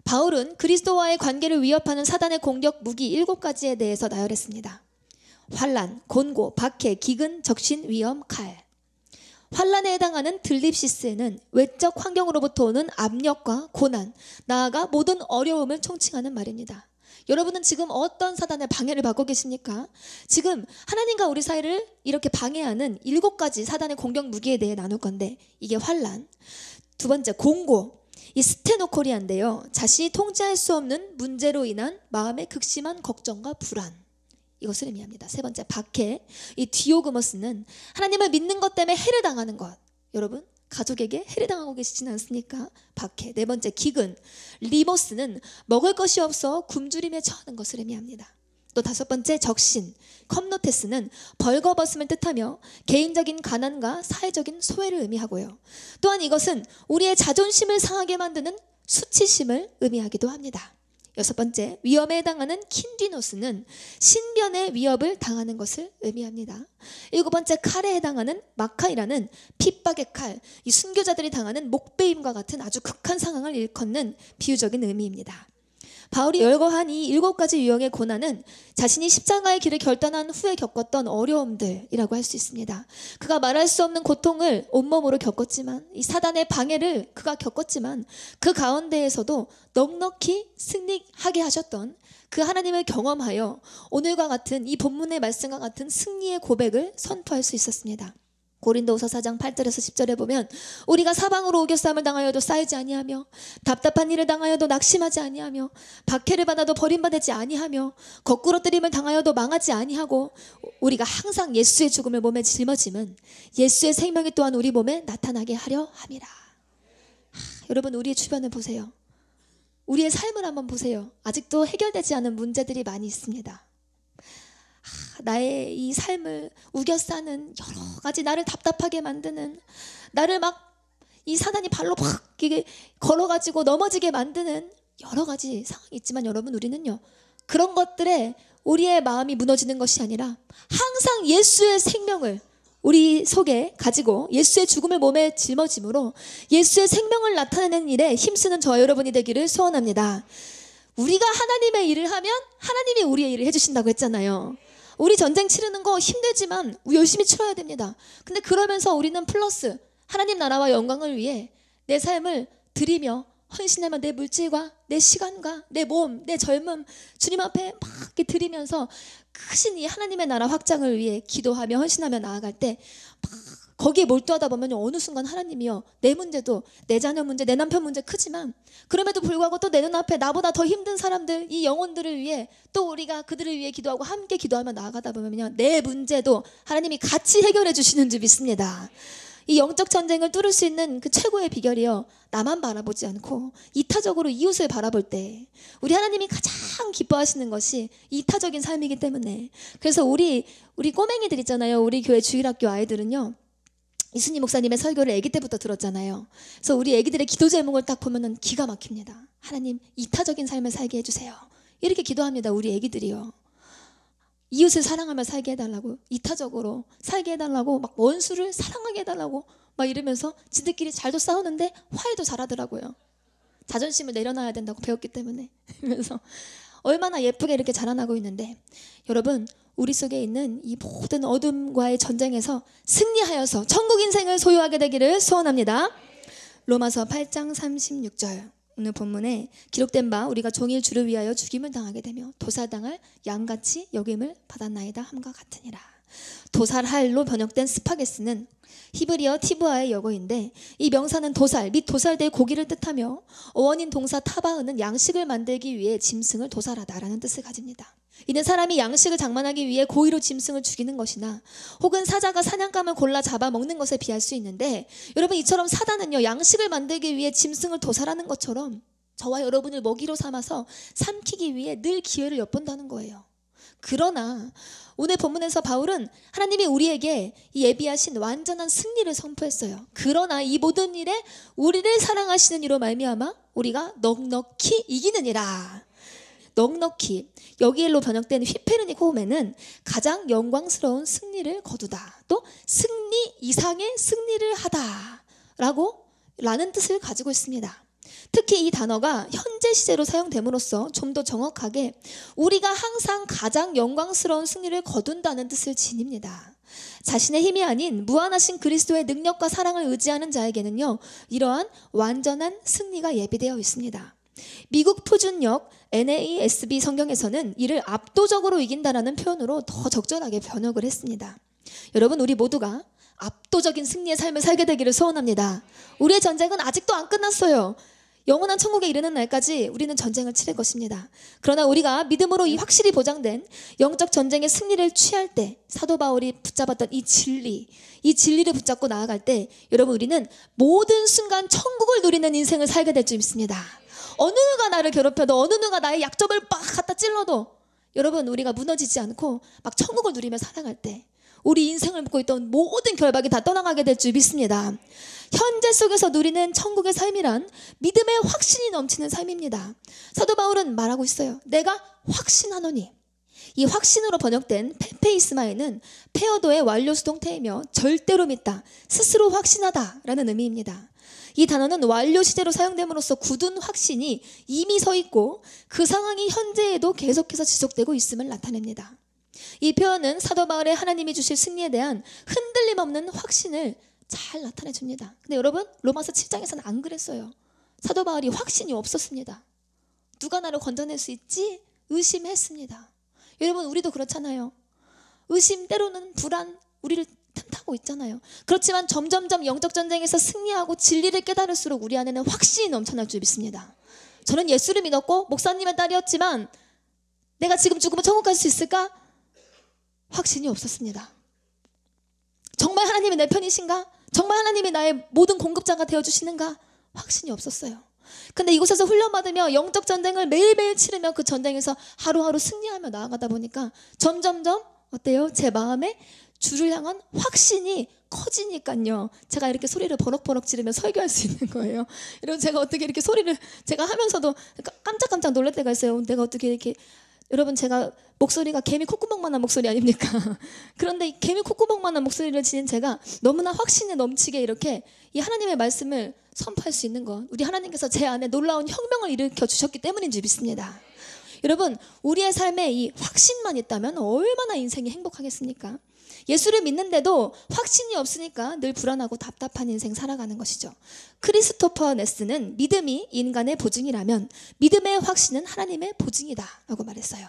바울은 그리스도와의 관계를 위협하는 사단의 공격 무기 7가지에 대해서 나열했습니다. 환난, 곤고, 박해, 기근, 적신, 위험, 칼. 환난에 해당하는 들립시스에는 외적 환경으로부터 오는 압력과 고난, 나아가 모든 어려움을 총칭하는 말입니다. 여러분은 지금 어떤 사단의 방해를 받고 계십니까? 지금 하나님과 우리 사이를 이렇게 방해하는 7가지 사단의 공격 무기에 대해 나눌 건데, 이게 환난. 두 번째, 공고. 이 스테노코리아인데요, 자신이 통제할 수 없는 문제로 인한 마음의 극심한 걱정과 불안, 이것을 의미합니다. 세 번째, 박해. 이 디오그머스는 하나님을 믿는 것 때문에 해를 당하는 것. 여러분, 가족에게 해를 당하고 계시지는 않습니까? 박해. 네 번째, 기근. 리모스는 먹을 것이 없어 굶주림에 처하는 것을 의미합니다. 또 5번째, 적신. 컴노테스는 벌거벗음을 뜻하며 개인적인 가난과 사회적인 소외를 의미하고요. 또한 이것은 우리의 자존심을 상하게 만드는 수치심을 의미하기도 합니다. 6번째, 위험에 해당하는 킨디노스는 신변의 위협을 당하는 것을 의미합니다. 7번째, 칼에 해당하는 마카이라는 핍박의 칼, 이 순교자들이 당하는 목베임과 같은 아주 극한 상황을 일컫는 비유적인 의미입니다. 바울이 열거한 이 7가지 유형의 고난은 자신이 십자가의 길을 결단한 후에 겪었던 어려움들이라고 할 수 있습니다. 그가 말할 수 없는 고통을 온몸으로 겪었지만, 이 사단의 방해를 그가 겪었지만, 그 가운데에서도 넉넉히 승리하게 하셨던 그 하나님을 경험하여 오늘과 같은 이 본문의 말씀과 같은 승리의 고백을 선포할 수 있었습니다. 고린도후서 4장 8절에서 10절에 보면, 우리가 사방으로 오겨싸움을 당하여도 쌓이지 아니하며 답답한 일을 당하여도 낙심하지 아니하며 박해를 받아도 버림받지 아니하며 거꾸러뜨림을 당하여도 망하지 아니하고 우리가 항상 예수의 죽음을 몸에 짊어짐은 예수의 생명이 또한 우리 몸에 나타나게 하려 함이라. 여러분, 우리의 주변을 보세요. 우리의 삶을 한번 보세요. 아직도 해결되지 않은 문제들이 많이 있습니다. 나의 이 삶을 우겨싸는 여러 가지, 나를 답답하게 만드는, 나를 이 사단이 발로 팍 이게 걸어가지고 넘어지게 만드는 여러 가지 상황이 있지만, 여러분, 우리는요, 그런 것들에 우리의 마음이 무너지는 것이 아니라 항상 예수의 생명을 우리 속에 가지고 예수의 죽음을 몸에 짊어짐으로 예수의 생명을 나타내는 일에 힘쓰는 저와 여러분이 되기를 소원합니다. 우리가 하나님의 일을 하면 하나님이 우리의 일을 해주신다고 했잖아요. 우리 전쟁 치르는 거 힘들지만 열심히 치러야 됩니다. 근데 그러면서 우리는 플러스 하나님 나라와 영광을 위해 내 삶을 드리며 헌신하며 내 물질과 내 시간과 내 몸, 내 젊음 주님 앞에 막 이렇게 드리면서 크신 이 하나님의 나라 확장을 위해 기도하며 헌신하며 나아갈 때 거기에 몰두하다 보면 어느 순간 하나님이요, 내 문제도 내 자녀 문제, 내 남편 문제 크지만 그럼에도 불구하고 또 내 눈앞에 나보다 더 힘든 사람들, 이 영혼들을 위해 또 우리가 그들을 위해 기도하고 함께 기도하며 나아가다 보면요, 내 문제도 하나님이 같이 해결해 주시는 줄 믿습니다. 이 영적 전쟁을 뚫을 수 있는 그 최고의 비결이요, 나만 바라보지 않고 이타적으로 이웃을 바라볼 때 우리 하나님이 가장 기뻐하시는 것이 이타적인 삶이기 때문에. 그래서 우리 꼬맹이들 있잖아요. 우리 교회 주일학교 아이들은요, 이순희 목사님의 설교를 아기 때부터 들었잖아요. 그래서 우리 아기들의 기도 제목을 딱 보면은 기가 막힙니다. 하나님, 이타적인 삶을 살게 해주세요. 이렇게 기도합니다. 우리 아기들이요. 이웃을 사랑하며 살게 해달라고, 이타적으로 살게 해달라고, 막 원수를 사랑하게 해달라고 막 이러면서 지들끼리 잘도 싸우는데 화해도 잘하더라고요. 자존심을 내려놔야 된다고 배웠기 때문에. 그래서 얼마나 예쁘게 이렇게 자라나고 있는데, 여러분, 우리 속에 있는 이 모든 어둠과의 전쟁에서 승리하여서 천국 인생을 소유하게 되기를 소원합니다. 로마서 8장 36절 오늘 본문에 기록된 바 우리가 종일 주를 위하여 죽임을 당하게 되며 도살당할 양같이 여김을 받았나이다 함과 같으니라. 도살할로 번역된 스파게스는 히브리어 티브아의 역어인데, 이 명사는 도살 및 도살될 고기를 뜻하며 어원인 동사 타바흐는 양식을 만들기 위해 짐승을 도살하다라는 뜻을 가집니다. 이는 사람이 양식을 장만하기 위해 고의로 짐승을 죽이는 것이나 혹은 사자가 사냥감을 골라 잡아먹는 것에 비할 수 있는데, 여러분, 이처럼 사단은요, 양식을 만들기 위해 짐승을 도살하는 것처럼 저와 여러분을 먹이로 삼아서 삼키기 위해 늘 기회를 엿본다는 거예요. 그러나 오늘 본문에서 바울은 하나님이 우리에게 이 예비하신 완전한 승리를 선포했어요. 그러나 이 모든 일에 우리를 사랑하시는 이로 말미암아 우리가 넉넉히 이기느니라. 넉넉히, 여기엘로 번역된 휘페르닉 호음에는 가장 영광스러운 승리를 거두다, 또 승리 이상의 승리를 하다 라는 뜻을 가지고 있습니다. 특히 이 단어가 현재 시제로 사용됨으로써 좀 더 정확하게 우리가 항상 가장 영광스러운 승리를 거둔다는 뜻을 지닙니다. 자신의 힘이 아닌 무한하신 그리스도의 능력과 사랑을 의지하는 자에게는요, 이러한 완전한 승리가 예비되어 있습니다. 미국 표준역 NASB 성경에서는 이를 압도적으로 이긴다라는 표현으로 더 적절하게 번역을 했습니다. 여러분, 우리 모두가 압도적인 승리의 삶을 살게 되기를 소원합니다. 우리의 전쟁은 아직도 안 끝났어요. 영원한 천국에 이르는 날까지 우리는 전쟁을 치를 것입니다. 그러나 우리가 믿음으로 이 확실히 보장된 영적 전쟁의 승리를 취할 때, 사도 바울이 붙잡았던 이 진리를 붙잡고 나아갈 때, 여러분, 우리는 모든 순간 천국을 누리는 인생을 살게 될 줄 믿습니다. 어느 누가 나를 괴롭혀도, 어느 누가 나의 약점을 빡 갖다 찔러도, 여러분, 우리가 무너지지 않고 막 천국을 누리며 살아갈 때 우리 인생을 묶고 있던 모든 결박이 다 떠나가게 될 줄 믿습니다. 현재 속에서 누리는 천국의 삶이란 믿음의 확신이 넘치는 삶입니다. 사도 바울은 말하고 있어요. 내가 확신하노니. 이 확신으로 번역된 페페이스마에는 페어도의 완료 수동태이며 절대로 믿다, 스스로 확신하다라는 의미입니다. 이 단어는 완료 시제로 사용됨으로써 굳은 확신이 이미 서 있고 그 상황이 현재에도 계속해서 지속되고 있음을 나타냅니다. 이 표현은 사도 바울의 하나님이 주실 승리에 대한 흔들림 없는 확신을 잘 나타내 줍니다. 근데 여러분, 로마서 7장에서는 안 그랬어요. 사도 바울이 확신이 없었습니다. 누가 나를 건져낼 수 있지? 의심했습니다. 여러분, 우리도 그렇잖아요. 의심, 때로는 불안, 우리를 틈타고 있잖아요. 그렇지만 점점점 영적 전쟁에서 승리하고 진리를 깨달을수록 우리 안에는 확신이 넘쳐날 줄 믿습니다. 저는 예수를 믿었고 목사님의 딸이었지만 내가 지금 죽으면 천국 갈 수 있을까? 확신이 없었습니다. 정말 하나님이 내 편이신가? 정말 하나님이 나의 모든 공급자가 되어주시는가? 확신이 없었어요. 근데 이곳에서 훈련받으며 영적 전쟁을 매일매일 치르며 그 전쟁에서 하루하루 승리하며 나아가다 보니까 점점점 어때요? 제 마음에 주를 향한 확신이 커지니까요, 제가 이렇게 소리를 버럭버럭 지르며 설교할 수 있는 거예요. 여러분, 제가 어떻게 이렇게 소리를 제가 하면서도 깜짝깜짝 놀랄 때가 있어요. 내가 어떻게 이렇게 여러분, 제가 목소리가 개미 콧구멍만한 목소리 아닙니까? 그런데 이 개미 콧구멍만한 목소리를 지닌 제가 너무나 확신에 넘치게 이렇게 이 하나님의 말씀을 선포할 수 있는 것, 우리 하나님께서 제 안에 놀라운 혁명을 일으켜 주셨기 때문인 줄 믿습니다. 여러분, 우리의 삶에 이 확신만 있다면 얼마나 인생이 행복하겠습니까? 예수를 믿는데도 확신이 없으니까 늘 불안하고 답답한 인생 살아가는 것이죠. 크리스토퍼 네스는 믿음이 인간의 보증이라면 믿음의 확신은 하나님의 보증이다 라고 말했어요.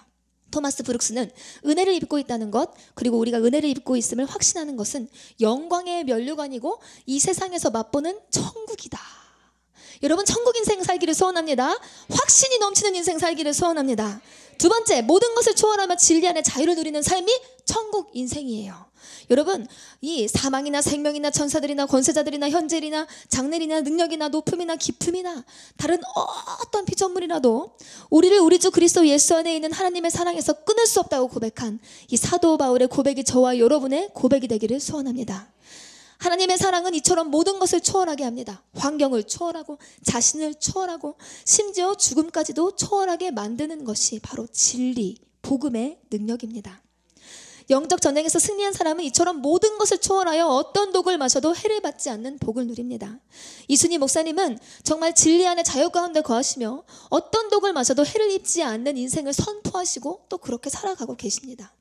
토마스 브룩스는 은혜를 입고 있다는 것, 그리고 우리가 은혜를 입고 있음을 확신하는 것은 영광의 면류관이고 이 세상에서 맛보는 천국이다. 여러분, 천국 인생 살기를 소원합니다. 확신이 넘치는 인생 살기를 소원합니다. 두 번째, 모든 것을 초월하며 진리 안에 자유를 누리는 삶이 천국 인생이에요. 여러분, 이 사망이나 생명이나 천사들이나 권세자들이나 현재일이나 장래일이나 능력이나 높음이나 깊음이나 다른 어떤 피조물이라도 우리를 우리 주 그리스도 예수 안에 있는 하나님의 사랑에서 끊을 수 없다고 고백한 이 사도 바울의 고백이 저와 여러분의 고백이 되기를 소원합니다. 하나님의 사랑은 이처럼 모든 것을 초월하게 합니다. 환경을 초월하고 자신을 초월하고 심지어 죽음까지도 초월하게 만드는 것이 바로 진리, 복음의 능력입니다. 영적 전쟁에서 승리한 사람은 이처럼 모든 것을 초월하여 어떤 독을 마셔도 해를 받지 않는 복을 누립니다. 이순희 목사님은 정말 진리 안에 자유 가운데 거하시며 어떤 독을 마셔도 해를 입지 않는 인생을 선포하시고 또 그렇게 살아가고 계십니다.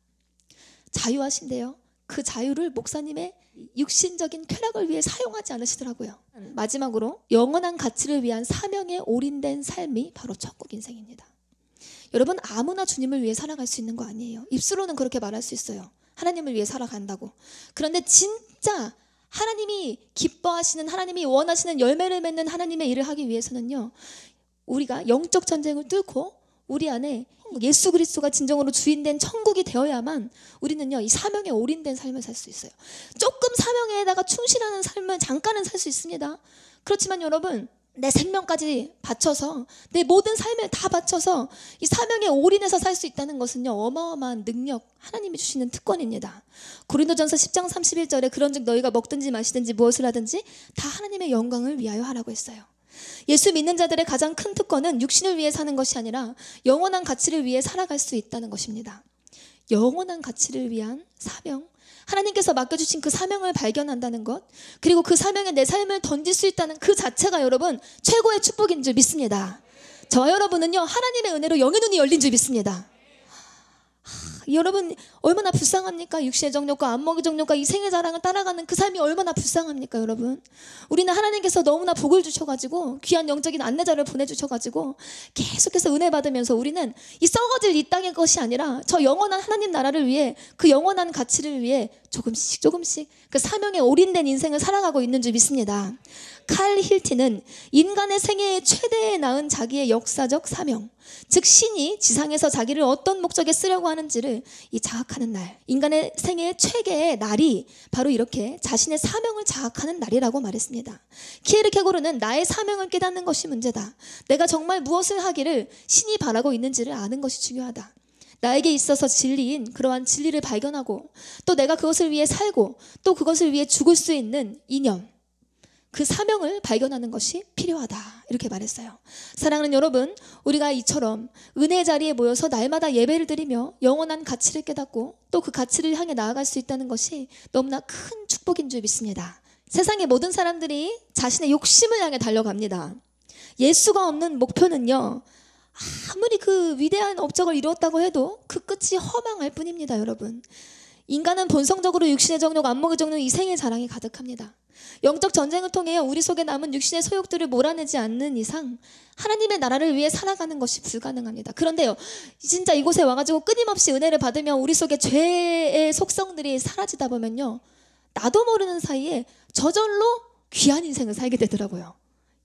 자유하신데요, 그 자유를 목사님의 육신적인 쾌락을 위해 사용하지 않으시더라고요. 마지막으로 영원한 가치를 위한 사명에 올인된 삶이 바로 천국 인생입니다. 여러분, 아무나 주님을 위해 살아갈 수 있는 거 아니에요. 입술로는 그렇게 말할 수 있어요. 하나님을 위해 살아간다고. 그런데 진짜 하나님이 기뻐하시는, 하나님이 원하시는 열매를 맺는 하나님의 일을 하기 위해서는요, 우리가 영적 전쟁을 뚫고 우리 안에 예수 그리스도가 진정으로 주인된 천국이 되어야만 우리는요, 이 사명에 올인된 삶을 살 수 있어요. 조금 사명에다가 충실하는 삶을 잠깐은 살 수 있습니다. 그렇지만 여러분, 내 생명까지 바쳐서, 내 모든 삶을 다 바쳐서 이 사명에 올인해서 살 수 있다는 것은요, 어마어마한 능력, 하나님이 주시는 특권입니다. 고린도전서 10장 31절에 그런즉 너희가 먹든지 마시든지 무엇을 하든지 다 하나님의 영광을 위하여 하라고 했어요. 예수 믿는 자들의 가장 큰 특권은 육신을 위해 사는 것이 아니라 영원한 가치를 위해 살아갈 수 있다는 것입니다. 영원한 가치를 위한 사명, 하나님께서 맡겨주신 그 사명을 발견한다는 것, 그리고 그 사명에 내 삶을 던질 수 있다는 그 자체가 여러분 최고의 축복인 줄 믿습니다. 저와 여러분은요, 하나님의 은혜로 영의 눈이 열린 줄 믿습니다. 여러분, 얼마나 불쌍합니까? 육신의 정욕과 안목의 정욕과 이 생의 자랑을 따라가는 그 삶이 얼마나 불쌍합니까? 여러분, 우리는 하나님께서 너무나 복을 주셔가지고 귀한 영적인 안내자를 보내주셔가지고 계속해서 은혜 받으면서 우리는 이 썩어질 이 땅의 것이 아니라 저 영원한 하나님 나라를 위해, 그 영원한 가치를 위해 조금씩 그 사명에 올인된 인생을 살아가고 있는 줄 믿습니다. 칼 힐티는 인간의 생애에 최대에 낳은 자기의 역사적 사명, 즉 신이 지상에서 자기를 어떤 목적에 쓰려고 하는지를 이 자학하는 날, 인간의 생애의 최대의 날이 바로 이렇게 자신의 사명을 자학하는 날이라고 말했습니다. 키에르케고르는 나의 사명을 깨닫는 것이 문제다. 내가 정말 무엇을 하기를 신이 바라고 있는지를 아는 것이 중요하다. 나에게 있어서 진리인 그러한 진리를 발견하고 또 내가 그것을 위해 살고 또 그것을 위해 죽을 수 있는 이념, 그 사명을 발견하는 것이 필요하다, 이렇게 말했어요. 사랑하는 여러분, 우리가 이처럼 은혜의 자리에 모여서 날마다 예배를 드리며 영원한 가치를 깨닫고 또 그 가치를 향해 나아갈 수 있다는 것이 너무나 큰 축복인 줄 믿습니다. 세상의 모든 사람들이 자신의 욕심을 향해 달려갑니다. 예수가 없는 목표는요, 아무리 그 위대한 업적을 이루었다고 해도 그 끝이 허망할 뿐입니다. 여러분, 인간은 본성적으로 육신의 정욕, 안목의 정욕, 이 생의 자랑이 가득합니다. 영적 전쟁을 통해 우리 속에 남은 육신의 소욕들을 몰아내지 않는 이상 하나님의 나라를 위해 살아가는 것이 불가능합니다. 그런데요, 진짜 이곳에 와가지고 끊임없이 은혜를 받으면 우리 속에 죄의 속성들이 사라지다 보면요, 나도 모르는 사이에 저절로 귀한 인생을 살게 되더라고요.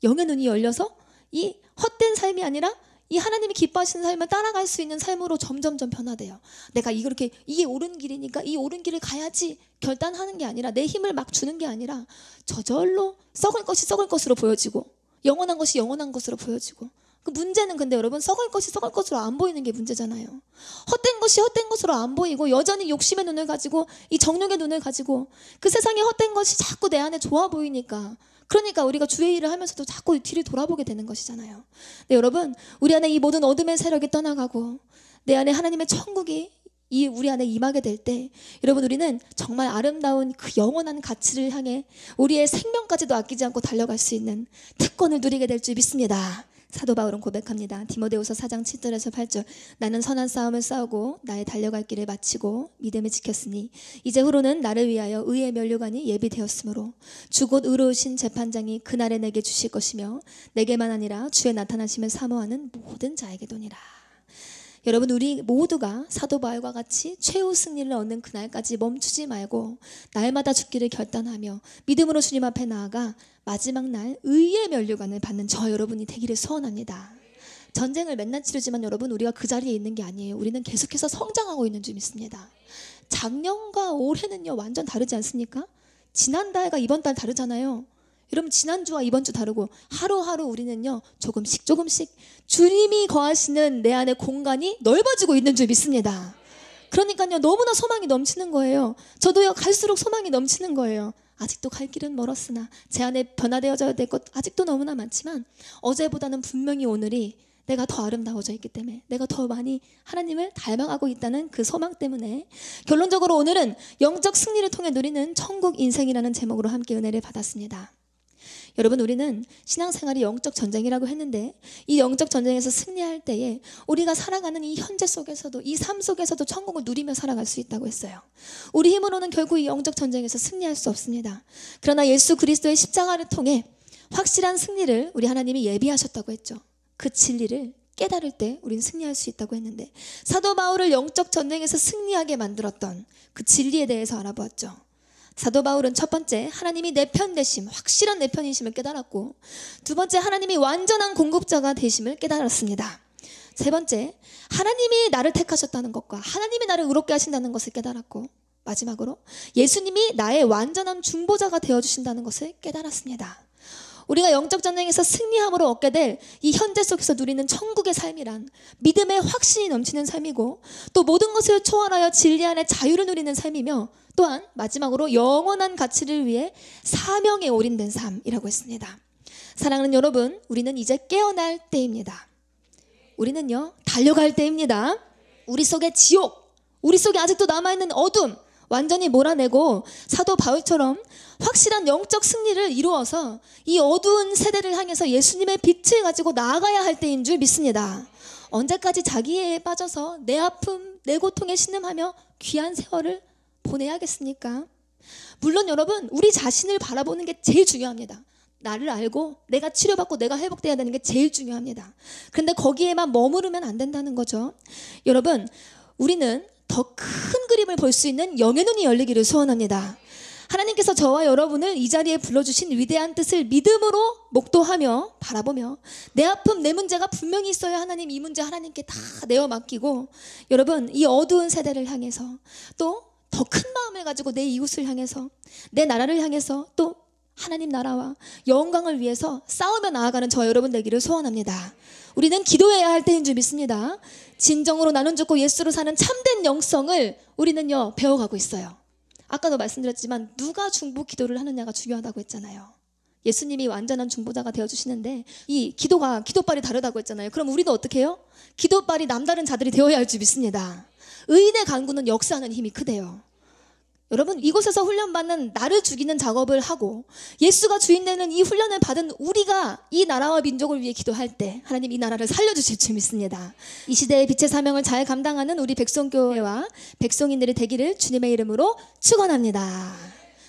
영의 눈이 열려서 이 헛된 삶이 아니라 이 하나님이 기뻐하시는 삶을 따라갈 수 있는 삶으로 점점점 변화돼요. 내가 이렇게 이게 옳은 길이니까 이 옳은 길을 가야지 결단하는 게 아니라, 내 힘을 막 주는 게 아니라 저절로 썩을 것이 썩을 것으로 보여지고 영원한 것이 영원한 것으로 보여지고. 그 문제는 근데 여러분, 썩을 것이 썩을 것으로 안 보이는 게 문제잖아요. 헛된 것이 헛된 것으로 안 보이고 여전히 욕심의 눈을 가지고 이 정욕의 눈을 가지고 그 세상의 헛된 것이 자꾸 내 안에 좋아 보이니까, 그러니까 우리가 주의 일을 하면서도 자꾸 뒤를 돌아보게 되는 것이잖아요. 네, 여러분, 우리 안에 이 모든 어둠의 세력이 떠나가고 내 안에 하나님의 천국이 우리 안에 임하게 될 때 여러분 우리는 정말 아름다운 그 영원한 가치를 향해 우리의 생명까지도 아끼지 않고 달려갈 수 있는 특권을 누리게 될 줄 믿습니다. 사도 바울은 고백합니다. 디모데후서 4장 7절에서 8절. 나는 선한 싸움을 싸우고 나의 달려갈 길을 마치고 믿음을 지켰으니 이제 후로는 나를 위하여 의의 면류관이 예비되었으므로 주 곧 의로우신 재판장이 그날에 내게 주실 것이며 내게만 아니라 주의 나타나심을 사모하는 모든 자에게도니라. 여러분 우리 모두가 사도 바울과 같이 최후 승리를 얻는 그날까지 멈추지 말고 날마다 죽기를 결단하며 믿음으로 주님 앞에 나아가 마지막 날 의의 면류관을 받는 저 여러분이 되기를 소원합니다. 전쟁을 맨날 치르지만 여러분 우리가 그 자리에 있는 게 아니에요. 우리는 계속해서 성장하고 있는 줄 믿습니다. 작년과 올해는요 완전 다르지 않습니까? 지난달과 이번 달 다르잖아요. 여러분 지난주와 이번 주 다르고 하루하루 우리는요 조금씩 주님이 거하시는 내 안의 공간이 넓어지고 있는 줄 믿습니다. 그러니까요 너무나 소망이 넘치는 거예요. 저도요 갈수록 소망이 넘치는 거예요. 아직도 갈 길은 멀었으나 제 안에 변화되어져야 될 것 아직도 너무나 많지만 어제보다는 분명히 오늘이 내가 더 아름다워져 있기 때문에 내가 더 많이 하나님을 닮아가고 있다는 그 소망 때문에 결론적으로 오늘은 영적 승리를 통해 누리는 천국 인생이라는 제목으로 함께 은혜를 받았습니다. 여러분 우리는 신앙생활이 영적 전쟁이라고 했는데 이 영적 전쟁에서 승리할 때에 우리가 살아가는 이 현재 속에서도 이 삶 속에서도 천국을 누리며 살아갈 수 있다고 했어요. 우리 힘으로는 결국 이 영적 전쟁에서 승리할 수 없습니다. 그러나 예수 그리스도의 십자가를 통해 확실한 승리를 우리 하나님이 예비하셨다고 했죠. 그 진리를 깨달을 때 우리는 승리할 수 있다고 했는데 사도 바울을 영적 전쟁에서 승리하게 만들었던 그 진리에 대해서 알아보았죠. 사도 바울은 첫 번째 하나님이 내 편 되심, 확실한 내 편이심을 깨달았고 두 번째 하나님이 완전한 공급자가 되심을 깨달았습니다. 세 번째 하나님이 나를 택하셨다는 것과 하나님이 나를 의롭게 하신다는 것을 깨달았고 마지막으로 예수님이 나의 완전한 중보자가 되어주신다는 것을 깨달았습니다. 우리가 영적 전쟁에서 승리함으로 얻게 될 이 현재 속에서 누리는 천국의 삶이란 믿음의 확신이 넘치는 삶이고 또 모든 것을 초월하여 진리 안에 자유를 누리는 삶이며 또한 마지막으로 영원한 가치를 위해 사명에 올인된 삶이라고 했습니다. 사랑하는 여러분, 우리는 이제 깨어날 때입니다. 우리는요 달려갈 때입니다. 우리 속의 지옥, 우리 속에 아직도 남아있는 어둠 완전히 몰아내고 사도 바울처럼 확실한 영적 승리를 이루어서 이 어두운 세대를 향해서 예수님의 빛을 가지고 나아가야 할 때인 줄 믿습니다. 언제까지 자기애에 빠져서 내 아픔, 내 고통에 신음하며 귀한 세월을 보내야겠습니까? 물론 여러분 우리 자신을 바라보는 게 제일 중요합니다. 나를 알고 내가 치료받고 내가 회복돼야 되는 게 제일 중요합니다. 그런데 거기에만 머무르면 안 된다는 거죠. 여러분 우리는 더 큰 그림을 볼 수 있는 영의 눈이 열리기를 소원합니다. 하나님께서 저와 여러분을 이 자리에 불러주신 위대한 뜻을 믿음으로 목도하며 바라보며 내 아픔 내 문제가 분명히 있어야 하나님 이 문제 하나님께 다 내어 맡기고 여러분 이 어두운 세대를 향해서 또 더 큰 마음을 가지고 내 이웃을 향해서 내 나라를 향해서 또 하나님 나라와 영광을 위해서 싸우며 나아가는 저 여러분 되기를 소원합니다. 우리는 기도해야 할 때인 줄 믿습니다. 진정으로 나눈 죽고 예수로 사는 참된 영성을 우리는요 배워가고 있어요. 아까도 말씀드렸지만 누가 중보 기도를 하느냐가 중요하다고 했잖아요. 예수님이 완전한 중보자가 되어주시는데 이 기도빨이 다르다고 했잖아요. 그럼 우리도 어떻게 해요? 기도빨이 남다른 자들이 되어야 할 줄 믿습니다. 의인의 간구는 역사하는 힘이 크대요. 여러분 이곳에서 훈련받는 나를 죽이는 작업을 하고 예수가 주인되는 이 훈련을 받은 우리가 이 나라와 민족을 위해 기도할 때 하나님 이 나라를 살려주실 줄 믿습니다. 이 시대의 빛의 사명을 잘 감당하는 우리 백성교회와 백성인들이 되기를 주님의 이름으로 축원합니다.